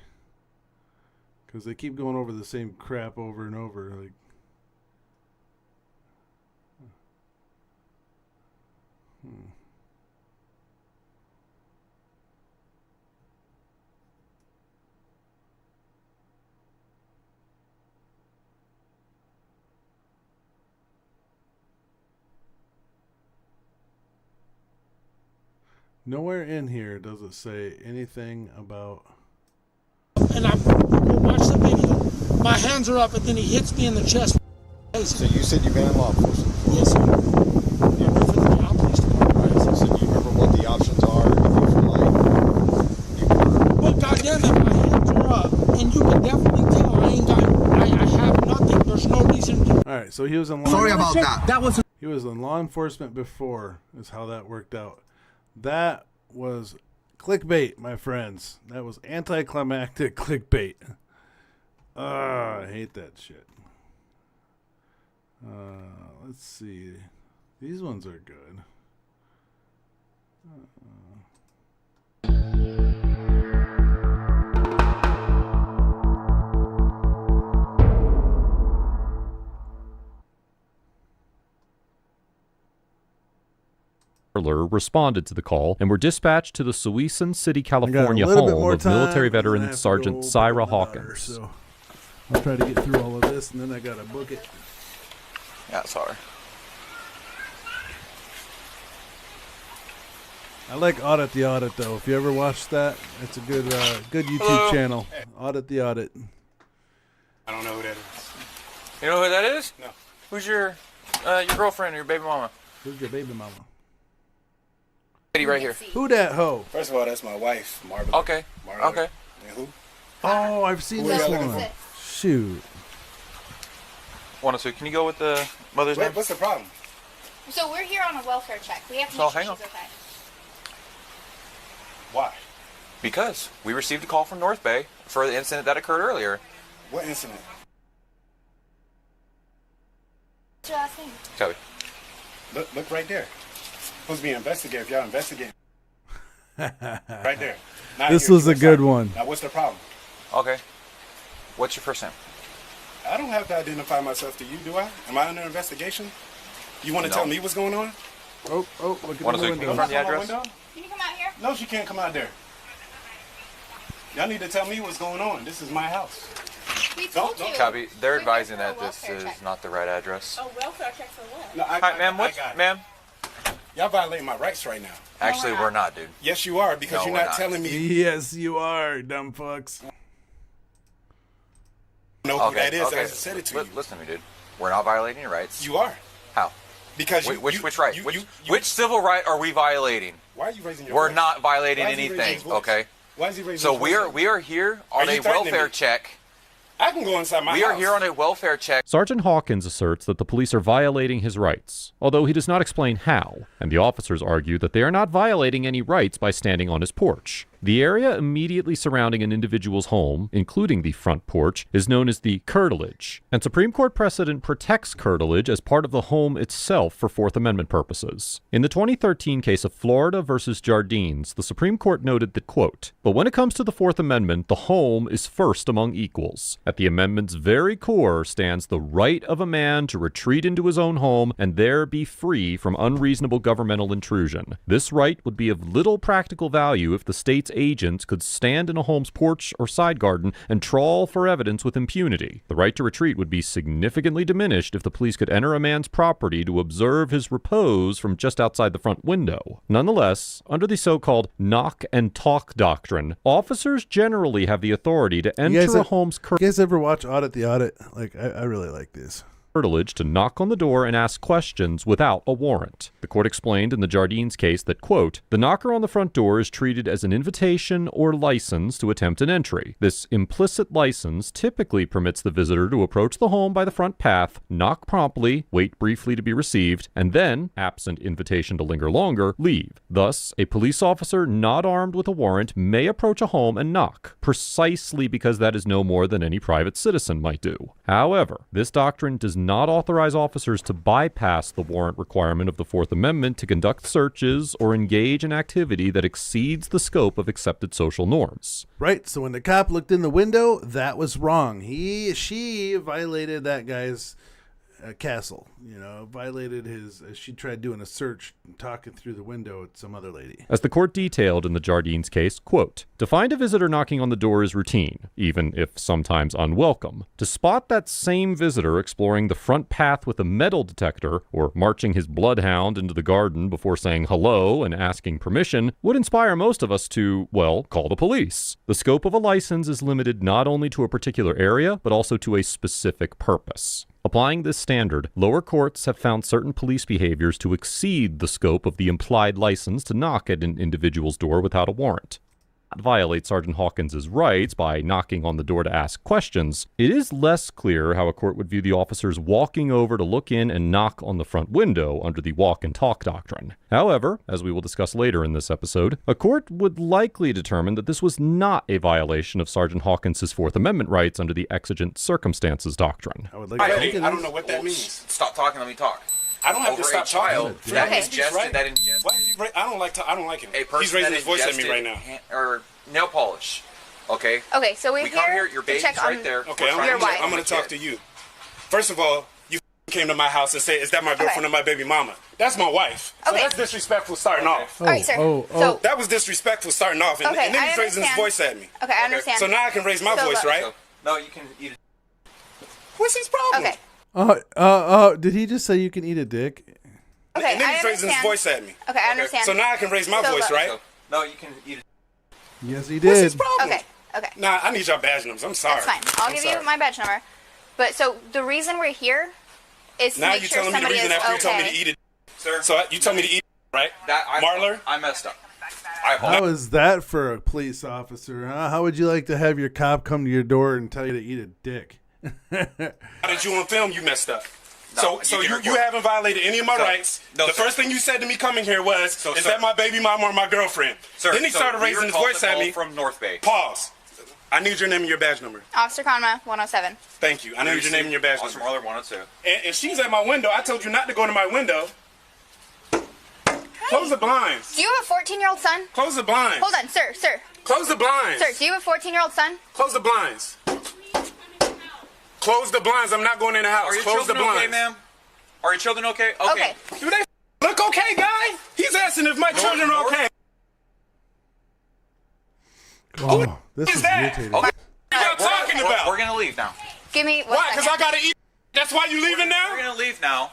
because they keep going over the same crap over and over. Like, nowhere in here does it say anything about. And I go watch the video. My hands are up, and then he hits me in the chest. So you said you've been in law enforcement? Yes, sir. I work for the Cal Police Department. Right. So do you remember what the options are if you feel like Well, goddamn it, my hands are up, and you can definitely tell I have nothing. There's no reason to. All right, so he was in. Sorry about that. That was. He was in law enforcement before. Is how that worked out. That was clickbait, my friends. That was anticlimactic clickbait. I hate that shit. Let's see. These ones are good. Responded to the call and were dispatched to the Suisun City, California little bit home more of military time, and then I veteran have to Sergeant go Syra pick up my daughter, Hawkins. so I'll try to get through all of this, and then I gotta book it. Yeah, sorry. I like Audit the Audit, though. If you ever watched that, it's a good YouTube Hello. channel. Audit the Audit. I don't know who that is. You know who that is? No. Who's your girlfriend or your baby mama? Who's your baby mama? Lady right here. Who that hoe? First of all, that's my wife, Margaret. Okay. Margaret. Okay. And who? Oh, I've seen Who this y'all looking one. for? Shoot. 102. Can you go with the mother's name? What's the problem? So we're here on a welfare check. We have to So make sure hang on. she's okay. Why? Because we received a call from North Bay for the incident that occurred earlier. What incident? What's your last name? Copy. Look right there. Supposed to be an investigator if y'all investigating. Right there. Now This here's was a what's good up. one. Now what's the problem? Okay. What's your first name? I don't have to identify myself to you, do I? Am I under investigation? You want to No. tell me what's going on? Oh, look Wanna at see the if you window. can confirm the Knock on my address? window? Can you come out here? No, she can't come out there. Y'all need to tell me what's going on. This is my house. We told you. Copy. They're We're here advising for a that this welfare is check. not the right address. A welfare check for what? No, Hi, ma'am. What? got it. Ma'am? Y'all violating my rights right now. Actually, we're not, dude. Yes, you are, because No, you're we're not not. telling me. Yes, you are, dumb fucks. Know who that is. I said it to you. Listen to me, dude. We're not violating your rights. You are. How? Because which right? Which civil right are we violating? Why are you raising your We're voice? not violating Why is he raising anything, his voice? okay? Why is he raising So his voice? we are here on Are a you threatening welfare me? check. I can go inside my house. We are here on a welfare check. Sergeant Hawkins asserts that the police are violating his rights, although he does not explain how, and the officers argue that they are not violating any rights by standing on his porch. The area immediately surrounding an individual's home, including the front porch, is known as the curtilage, and Supreme Court precedent protects curtilage as part of the home itself for Fourth Amendment purposes. In the 2013 case of Florida versus Jardines, the Supreme Court noted that, quote, "But when it comes to the Fourth Amendment, the home is first among equals. At the amendment's very core stands the right of a man to retreat into his own home and there be free from unreasonable governmental intrusion. This right would be of little practical value if the state's agents could stand in a home's porch or side garden and trawl for evidence with impunity. The right to retreat would be significantly diminished if the police could enter a man's property to observe his repose from just outside the front window. Nonetheless, under the so-called knock and talk doctrine, officers generally have the authority to enter a home's You guys ever watch Audit the Audit? Like, I really like this. Curtilage to knock on the door and ask questions without a warrant. The court explained in the Jardines case that, quote, "The knocker on the front door is treated as an invitation or license to attempt an entry. This implicit license typically permits the visitor to approach the home by the front path, knock promptly, wait briefly to be received, and then, absent invitation to linger longer, leave. Thus, a police officer not armed with a warrant may approach a home and knock, precisely because that is no more than any private citizen might do. However, this doctrine does not authorize officers to bypass the warrant requirement of the Fourth Amendment to conduct searches or engage in activity that exceeds the scope of accepted social norms." Right, so when the cop looked in the window, that was wrong. She violated that guy's castle, violated his, she tried doing a search, talking through the window at some other lady. As the court detailed in the Jardines case, quote, "To find a visitor knocking on the door is routine, even if sometimes unwelcome. To spot that same visitor exploring the front path with a metal detector or marching his bloodhound into the garden before saying hello and asking permission would inspire most of us to, well, call the police. The scope of a license is limited not only to a particular area, but also to a specific purpose." Applying this standard, lower courts have found certain police behaviors to exceed the scope of the implied license to knock at an individual's door without a warrant. Violate Sergeant Hawkins' rights by knocking on the door to ask questions, it is less clear how a court would view the officers walking over to look in and knock on the front window under the walk and talk doctrine. However, as we will discuss later in this episode, a court would likely determine that this was not a violation of Sergeant Hawkins' Fourth Amendment rights under the exigent circumstances doctrine. I don't know what that means. Stop talking. Let me talk. I don't have Over to stop a child talking. that Okay. ingested, Right. that ingested. Why is he I don't like him. A person He's raising that his voice at me ingested right now. or nail polish. Okay. Okay, so we're We come here. Your to baby's check right on there. Okay, your wife. I'm going to talk to you. First of all, you came to my house and said, "Is that my girlfriend or my baby mama?" That's my wife. So that's disrespectful starting off. All right, sir. So- that was disrespectful starting off, and, Okay, and then I he's raising his understand. voice at me. Okay, I understand. So now I can raise my So voice, look- right? No, you can eat it. What's his problem? Okay. Did he just say you can eat a dick? Okay, and then I he's raising his understand. voice at me. Okay, I understand. So now I can raise my So voice, look- right? No, you can eat it. Yes, he What's did. his problem? Okay, okay. Nah, I need y'all badge numbers. I'm sorry. That's fine. I'll I'm give sorry. you my badge number. But so the reason we're here is to Now make you're sure telling me the somebody reason is after you told me okay. to eat it. Sir. So you told me to eat it, right? Marler? I messed up. I apologize. How is that for a police officer, huh? How would you like to have your cop come to your door and tell you to eat a dick? How did you on film? You messed up. So you haven't violated any of my rights. The first thing you said to me coming here was, is that my baby mama or my girlfriend? Then he started raising his voice at me. From North Bay. Pause. I need your name and your badge number. Officer Conma, 107. Thank you. I need your name and your badge Officer number. Marler, 102. And she's at my window. I told you not to go to my window. Close the blinds. Do you have a 14-year-old son? Close the blinds. Hold on, sir. Close the blinds. Sir, do you have a 14-year-old son? Close the blinds. Close the blinds. I'm not going in the house. Are your Close the children blinds. okay, ma'am? Are your children okay? Okay. Do they look okay, guy? He's asking if my children are okay. Oh, this is irritating. What are y'all talking about? We're gonna leave now. Give me one Why? Because I gotta eat. That's why you leaving now? We're gonna leave now.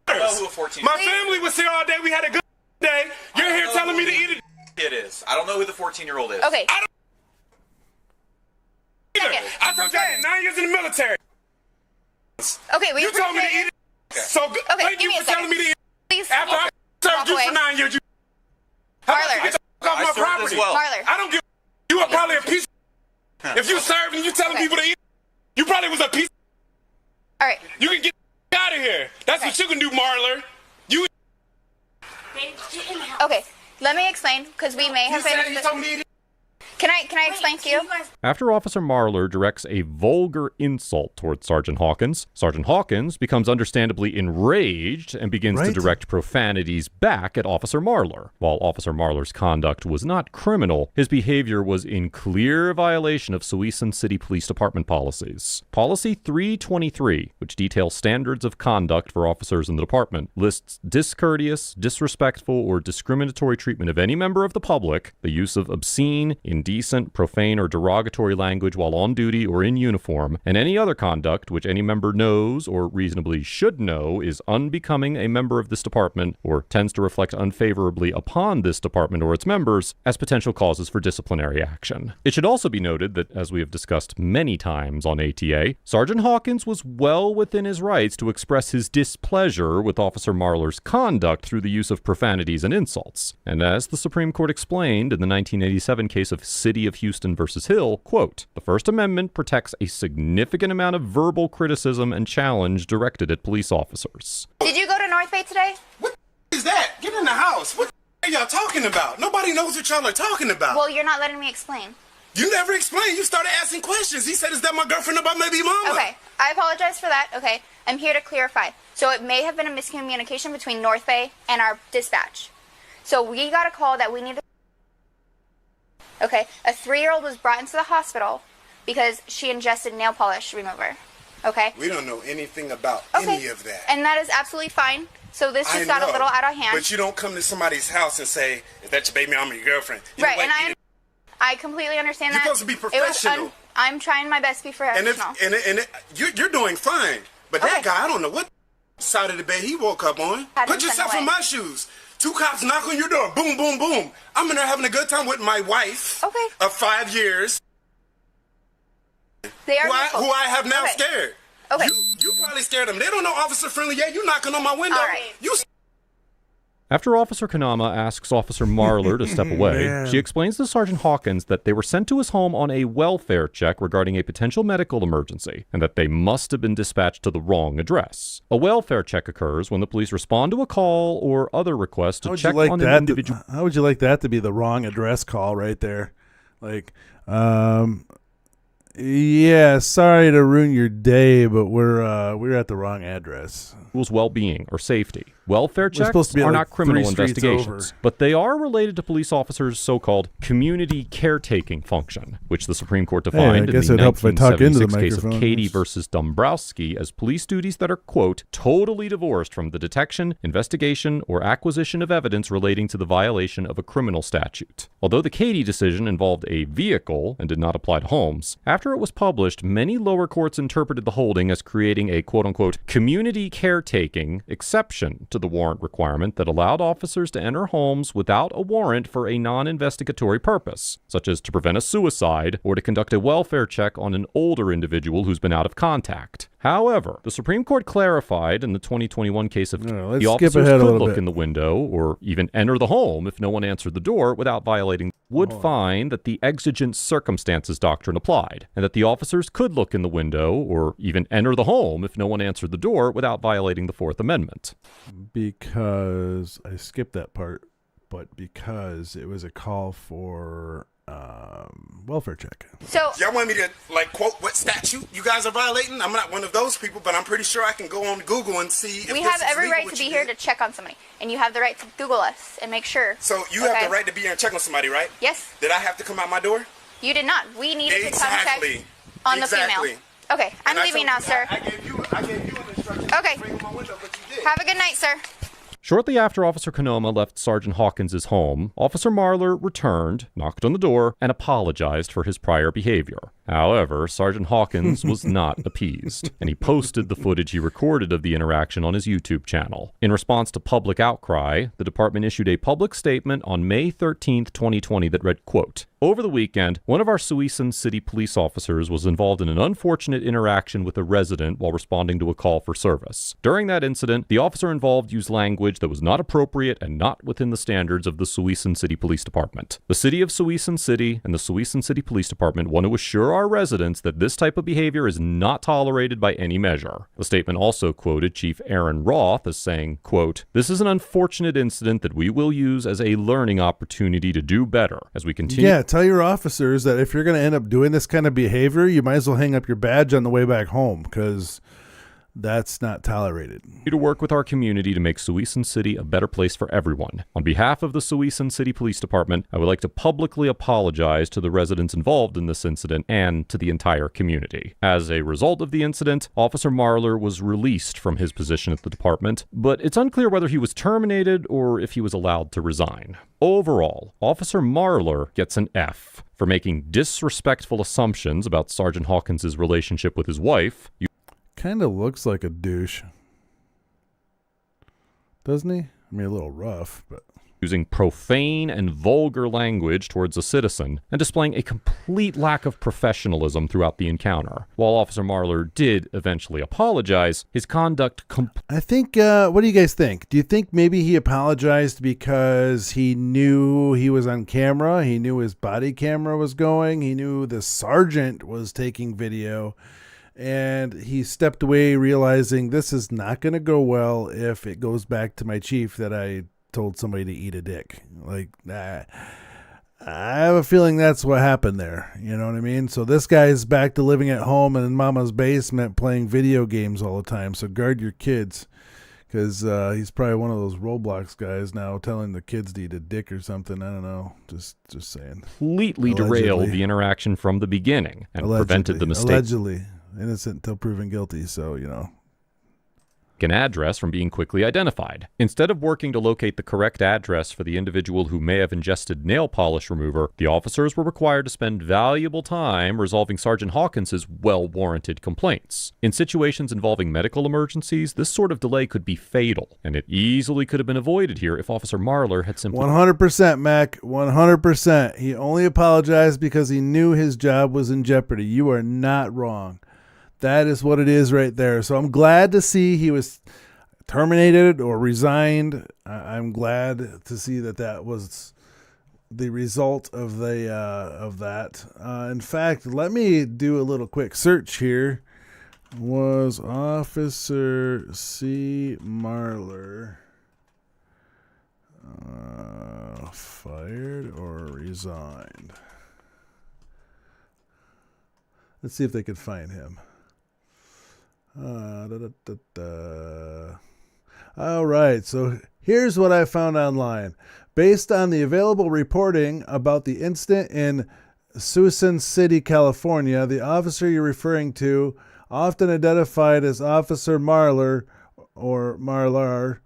I don't know who a 14. My family was here all day. We had a good day. You're here telling me to eat it. It is. I don't know who the 14-year-old is. Okay. I don't either. I told you I did 9 years in the military. Okay, You told me to eat it. So good. Okay, Thank give you me a for telling me to eat it. Please. After I served you for 9 years, you. How about you get the fuck off I my served property? as well. Marler. I don't give. You were probably a piece. If you served and you telling people to eat, you probably was a piece. All right. You can get out of here. That's what you can do, Marler. You. Okay, let me explain, because we may have He told me to eat it. Can I explain to you? After Officer Marler directs a vulgar insult towards Sergeant Hawkins, Sergeant Hawkins becomes understandably enraged and begins to direct profanities back at Officer Marler. While Officer Marler's conduct was not criminal, his behavior was in clear violation of Suisun City Police Department policies. Policy 323, which details standards of conduct for officers in the department, lists discourteous, disrespectful, or discriminatory treatment of any member of the public, the use of obscene, indecent, profane, or derogatory language while on duty or in uniform, and any other conduct which any member knows or reasonably should know is unbecoming a member of this department or tends to reflect unfavorably upon this department or its members as potential causes for disciplinary action. It should also be noted that, as we have discussed many times on ATA, Sergeant Hawkins was well within his rights to express his displeasure with Officer Marler's conduct through the use of profanities and insults. And as the Supreme Court explained in the 1987 case of City of Houston versus Hill, quote, "The First Amendment protects a significant amount of verbal criticism and challenge directed at police officers." Did you go to North Bay today? What is that? Get in the house. What are y'all talking about? Nobody knows what y'all are talking about. Well, you're not letting me explain. You never explained. You started asking questions. He said, is that my girlfriend or my baby mama? Okay, I apologize for that. Okay, I'm here to clarify. So it may have been a miscommunication between North Bay and our dispatch. So we got a call that we need to... Okay, a 3-year-old was brought into the hospital because she ingested nail polish remover. Okay? We don't know anything about any of that. And that is absolutely fine. So this just got a little out of hand. But you don't come to somebody's house and say, is that your baby mama or your girlfriend? You right, and I completely understand that. You're supposed to be professional. I'm trying my best to be professional. You're doing fine. But that guy, I don't know what side of the bed he woke up on. Put yourself in my shoes. 2 cops knock on your door. Boom, boom, boom. I'm in there having a good time with my wife of 5 years. They are who I have now scared. Okay. You probably scared them. They don't know Officer Friendly yet. You knocking on my window. All right. After Officer Kanama asks Officer Marler to step away, she explains to Sergeant Hawkins that they were sent to his home on a welfare check regarding a potential medical emergency, and that they must have been dispatched to the wrong address. A welfare check occurs when the police respond to a call or other request to check on an individual. How would you like that to be the wrong address call right there? Like, yeah, sorry to ruin your day, but we're at the wrong address. Well-being or safety. Welfare checks are not criminal investigations, but they are related to police officers' so-called community caretaking function, which the Supreme Court defined in the 1976 case of Katie versus Dombrowski as police duties that are, quote, totally divorced from the detection, investigation, or acquisition of evidence relating to the violation of a criminal statute. Although the Katie decision involved a vehicle and did not apply to homes, after it was published, many lower courts interpreted the holding as creating a, quote-unquote, community caretaking exception to the warrant requirement that allowed officers to enter homes without a warrant for a non-investigatory purpose, such as to prevent a suicide or to conduct a welfare check on an older individual who's been out of contact. However, the Supreme Court clarified in the 2021 case of let's the skip officers ahead a could little look bit. in the window or even enter the home if no one answered the door without violating, would find that the exigent circumstances doctrine applied, and that the officers could look in the window or even enter the home if no one answered the door without violating the Fourth Amendment. Because I skipped that part, but because it was a call for welfare check. So y'all want me to quote what statute you guys are violating? I'm not one of those people, but I'm pretty sure I can go on Google and see if we this have is every legal right what to be you here did. to check on somebody, and you have the right to Google us and make sure. So you have the right to be here and check on somebody, right? Yes. Did I have to come out my door? You did not. We needed to come Exactly. check on the Exactly. female. Okay, I'm leaving now, sir. I gave you an instruction. Okay. To bring my window, but you did. Have a good night, sir. Shortly after Officer Konoma left Sergeant Hawkins' home, Officer Marler returned, knocked on the door, and apologized for his prior behavior. However, Sergeant Hawkins was not appeased, and he posted the footage he recorded of the interaction on his YouTube channel. In response to public outcry, the department issued a public statement on May 13th, 2020 that read, quote, "Over the weekend, one of our Suisun City police officers was involved in an unfortunate interaction with a resident while responding to a call for service. During that incident, the officer involved used language that was not appropriate and not within the standards of the Suisun City Police Department. The City of Suisun City and the Suisun City Police Department want to assure our residents that this type of behavior is not tolerated by any measure." The statement also quoted Chief Aaron Roth as saying, quote, "This is an unfortunate incident that we will use as a learning opportunity to do better as we continue." Yeah, tell your officers that if you're going to end up doing this kind of behavior, you might as well hang up your badge on the way back home, because that's not tolerated. To work with our community to make Suisun City a better place for everyone. On behalf of the Suisun City Police Department, I would like to publicly apologize to the residents involved in this incident and to the entire community. As a result of the incident, Officer Marler was released from his position at the department, but it's unclear whether he was terminated or if he was allowed to resign. Overall, Officer Marler gets an F for making disrespectful assumptions about Sergeant Hawkins' relationship with his wife. Kind of looks like a douche, doesn't he? I mean, a little rough, but using profane and vulgar language towards a citizen and displaying a complete lack of professionalism throughout the encounter. While Officer Marler did eventually apologize, his conduct I think, what do you guys think? Do you think maybe he apologized because he knew he was on camera? He knew his body camera was going. He knew the sergeant was taking video. And he stepped away realizing this is not going to go well if it goes back to my chief that I told somebody to eat a dick. Like, I have a feeling that's what happened there. You know what I mean? So this guy's back to living at home and in mama's basement playing video games all the time. So guard your kids, because he's probably one of those Roblox guys now telling the kids to eat a dick or something. I don't know. Just saying. Completely derailed the interaction from the beginning and prevented the mistake. Allegedly. Innocent until proven guilty, so, you know. An address from being quickly identified. Instead of working to locate the correct address for the individual who may have ingested nail polish remover, the officers were required to spend valuable time resolving Sergeant Hawkins' well-warranted complaints. In situations involving medical emergencies, this sort of delay could be fatal, and it easily could have been avoided here if Officer Marler had simply... 100%, Mac. 100%. He only apologized because he knew his job was in jeopardy. You are not wrong. That is what it is right there. So I'm glad to see he was terminated or resigned. I'm glad to see that was the result of that. In fact, let me do a little quick search here. Was Officer C. Marler fired or resigned? Let's see if they could find him. All right, so here's what I found online. Based on the available reporting about the incident in Suisun City, California, the officer you're referring to, often identified as Officer Marler or Marlar,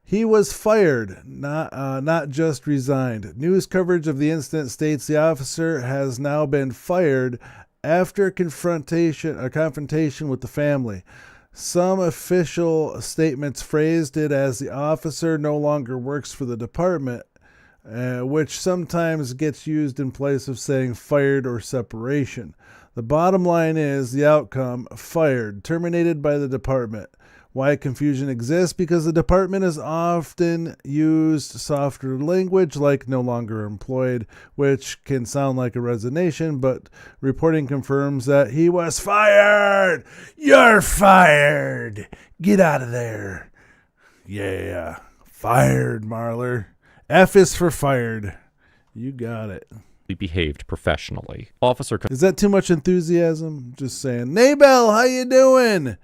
he was fired, not just resigned. News coverage of the incident states the officer has now been fired after a confrontation with the family. Some official statements phrased it as the officer no longer works for the department, which sometimes gets used in place of saying fired or separation. The bottom line is the outcome: fired, terminated by the department. Why confusion exists? Because the department has often used softer language like no longer employed, which can sound like a resignation, but reporting confirms that he was fired. You're fired. Get out of there. Yeah. Fired, Marler. F is for fired. You got it. Behaved professionally. Officer... Is that too much enthusiasm? Just saying. Naybell, how you doing?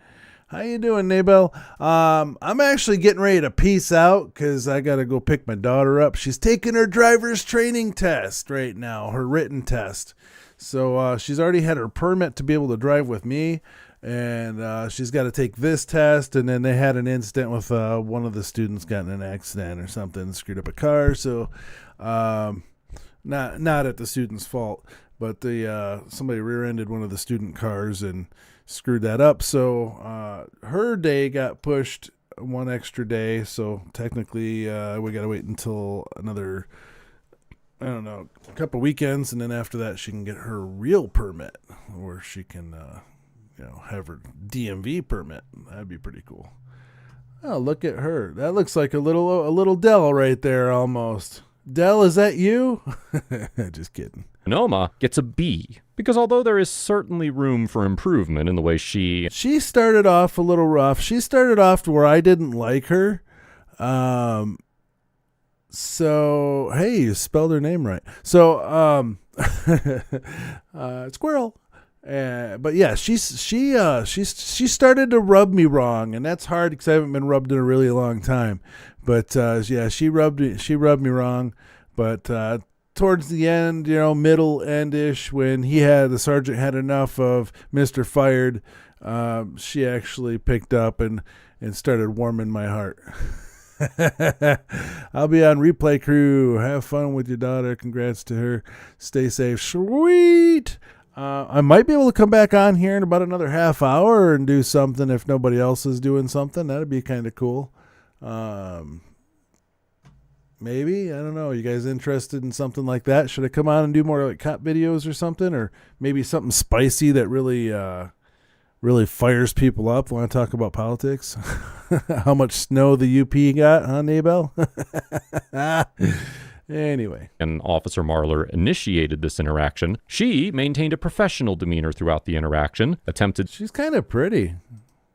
How you doing, Naybell? I'm actually getting ready to peace out because I got to go pick my daughter up. She's taking her driver's training test right now, her written test. So she's already had her permit to be able to drive with me, and she's got to take this test. And then they had an incident with one of the students got in an accident or something, screwed up a car. So not at the student's fault, but somebody rear-ended one of the student cars and screwed that up. So her day got pushed one extra day. So technically we got to wait until another, I don't know, a couple weekends. And then after that, she can get her real permit, where she can, have her DMV permit. That'd be pretty cool. Oh, look at her. That looks like a little Dell right there almost. Dell, is that you? Just kidding. Noma gets a B, because although there is certainly room for improvement in the way she started off a little rough. She started off to where I didn't like her. So, hey, you spelled her name right. So, squirrel. But yeah, she started to rub me wrong, and that's hard because I haven't been rubbed in a really long time. But yeah, she rubbed me wrong. But towards the end, middle end-ish, when the sergeant had enough of Mr. Fired, she actually picked up and started warming my heart. I'll be on replay crew. Have fun with your daughter. Congrats to her. Stay safe. Sweet. I might be able to come back on here in about another half hour and do something if nobody else is doing something. That'd be kind of cool. Maybe, I don't know. You guys interested in something like that? Should I come on and do more like cop videos or something, or maybe something spicy that really fires people up? Want to talk about politics? How much snow the UP got, huh, Naybell? Anyway. And Officer Marler initiated this interaction. She maintained a professional demeanor throughout the interaction, She's kind of pretty.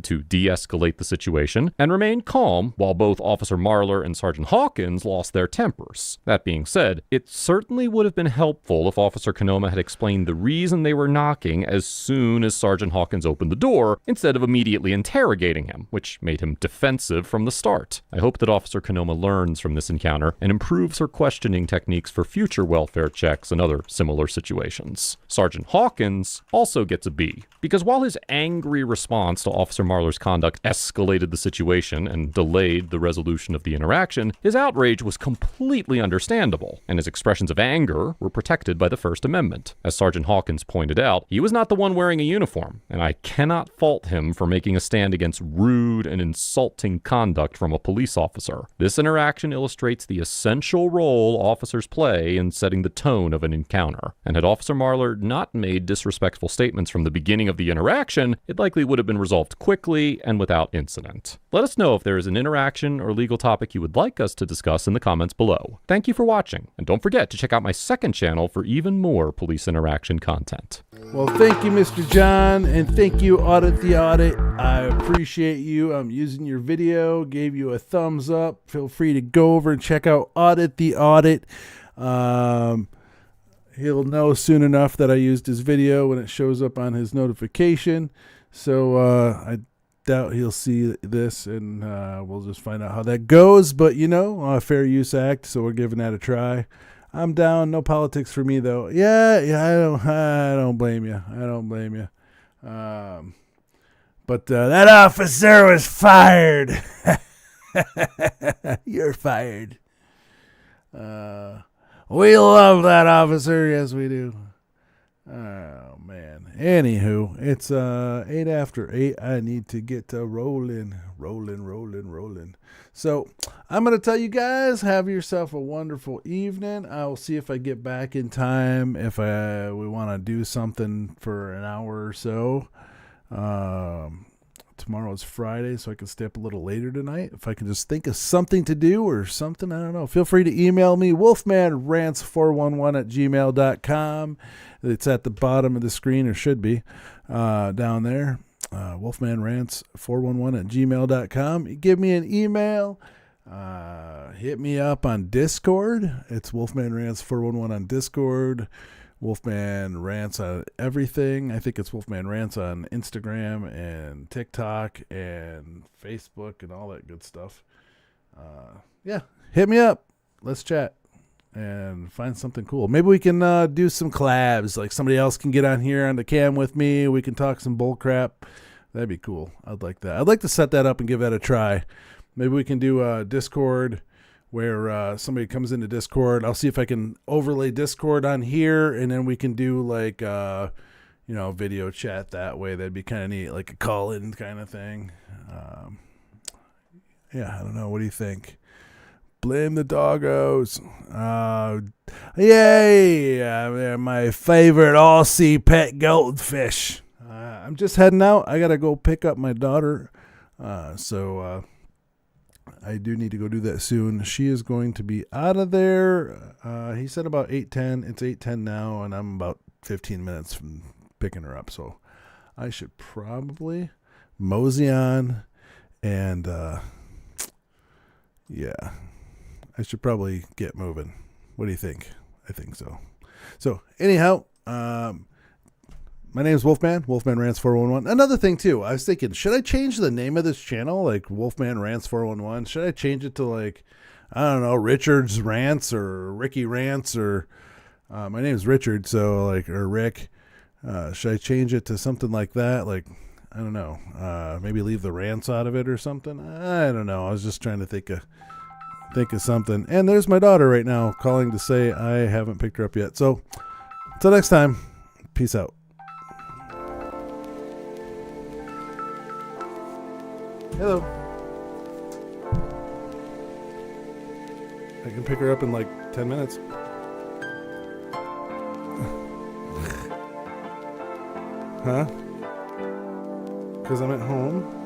To de-escalate the situation, and remained calm while both Officer Marler and Sergeant Hawkins lost their tempers. That being said, it certainly would have been helpful if Officer Konoma had explained the reason they were knocking as soon as Sergeant Hawkins opened the door, instead of immediately interrogating him, which made him defensive from the start. I hope that Officer Konoma learns from this encounter and improves her questioning techniques for future welfare checks and other similar situations. Sergeant Hawkins also gets a B, because while his angry response to Officer Marler's conduct escalated the situation and delayed the resolution of the interaction, his outrage was completely understandable, and his expressions of anger were protected by the First Amendment. As Sergeant Hawkins pointed out, he was not the one wearing a uniform, and I cannot fault him for making a stand against rude and insulting conduct from a police officer. This interaction illustrates the essential role officers play in setting the tone of an encounter, and had Officer Marler not made disrespectful statements from the beginning of the interaction, it likely would have been resolved quickly and without incident. Let us know if there is an interaction or legal topic you would like us to discuss in the comments below. Thank you for watching, and don't forget to check out my second channel for even more police interaction content. Well, thank you, Mr. John, and thank you, Audit the Audit. I appreciate you. I'm using your video, gave you a thumbs up. Feel free to go over and check out Audit the Audit. He'll know soon enough that I used his video when it shows up on his notification. So I doubt he'll see this, and we'll just find out how that goes. But, Fair Use Act, so we're giving that a try. I'm down. No politics for me, though. Yeah, I don't blame you. I don't blame you. But that officer was fired. You're fired. We love that officer. Yes, we do. Oh, man. Anywho, it's 8 after 8. I need to get to rolling. So I'm going to tell you guys, have yourself a wonderful evening. I will see if I get back in time if we want to do something for an hour or so. Tomorrow is Friday, so I can stay up a little later tonight. If I can just think of something to do or something, I don't know. Feel free to email me, wolfmanrants411@gmail.com. It's at the bottom of the screen, or should be, down there. wolfmanrants411@gmail.com. Give me an email. Hit me up on Discord. It's wolfmanrants411 on Discord. Wolfman Rants on everything. I think it's Wolfman Rants on Instagram and TikTok and Facebook and all that good stuff. Yeah, hit me up. Let's chat and find something cool. Maybe we can do some collabs. Like somebody else can get on here on the cam with me. We can talk some bull crap. That'd be cool. I'd like that. I'd like to set that up and give that a try. Maybe we can do Discord, where somebody comes into Discord. I'll see if I can overlay Discord on here, and then we can do like, video chat that way. That'd be kind of neat, like a call-in kind of thing. Yeah, I don't know. What do you think? Blame the doggos. Yay! My favorite Aussie pet goldfish. I'm just heading out. I got to go pick up my daughter. So I do need to go do that soon. She is going to be out of there. He said about 8:10. It's 8:10 now, and I'm about 15 minutes from picking her up. So I should probably mosey on, and yeah, I should probably get moving. What do you think? I think so. So anyhow, my name is Wolfman Rants 411. Another thing too, I was thinking, should I change the name of this channel, like Wolfman Rants 411? Should I change it to like, I don't know, Richard's Rants or Ricky Rants, or my name is Richard, so like, or Rick. Should I change it to something like that? Like, I don't know, maybe leave the rants out of it or something. I don't know. I was just trying to think of something. And there's my daughter right now calling to say I haven't picked her up yet. So until next time, peace out. Hello. I can pick her up in like 10 minutes. Huh? Because I'm at home.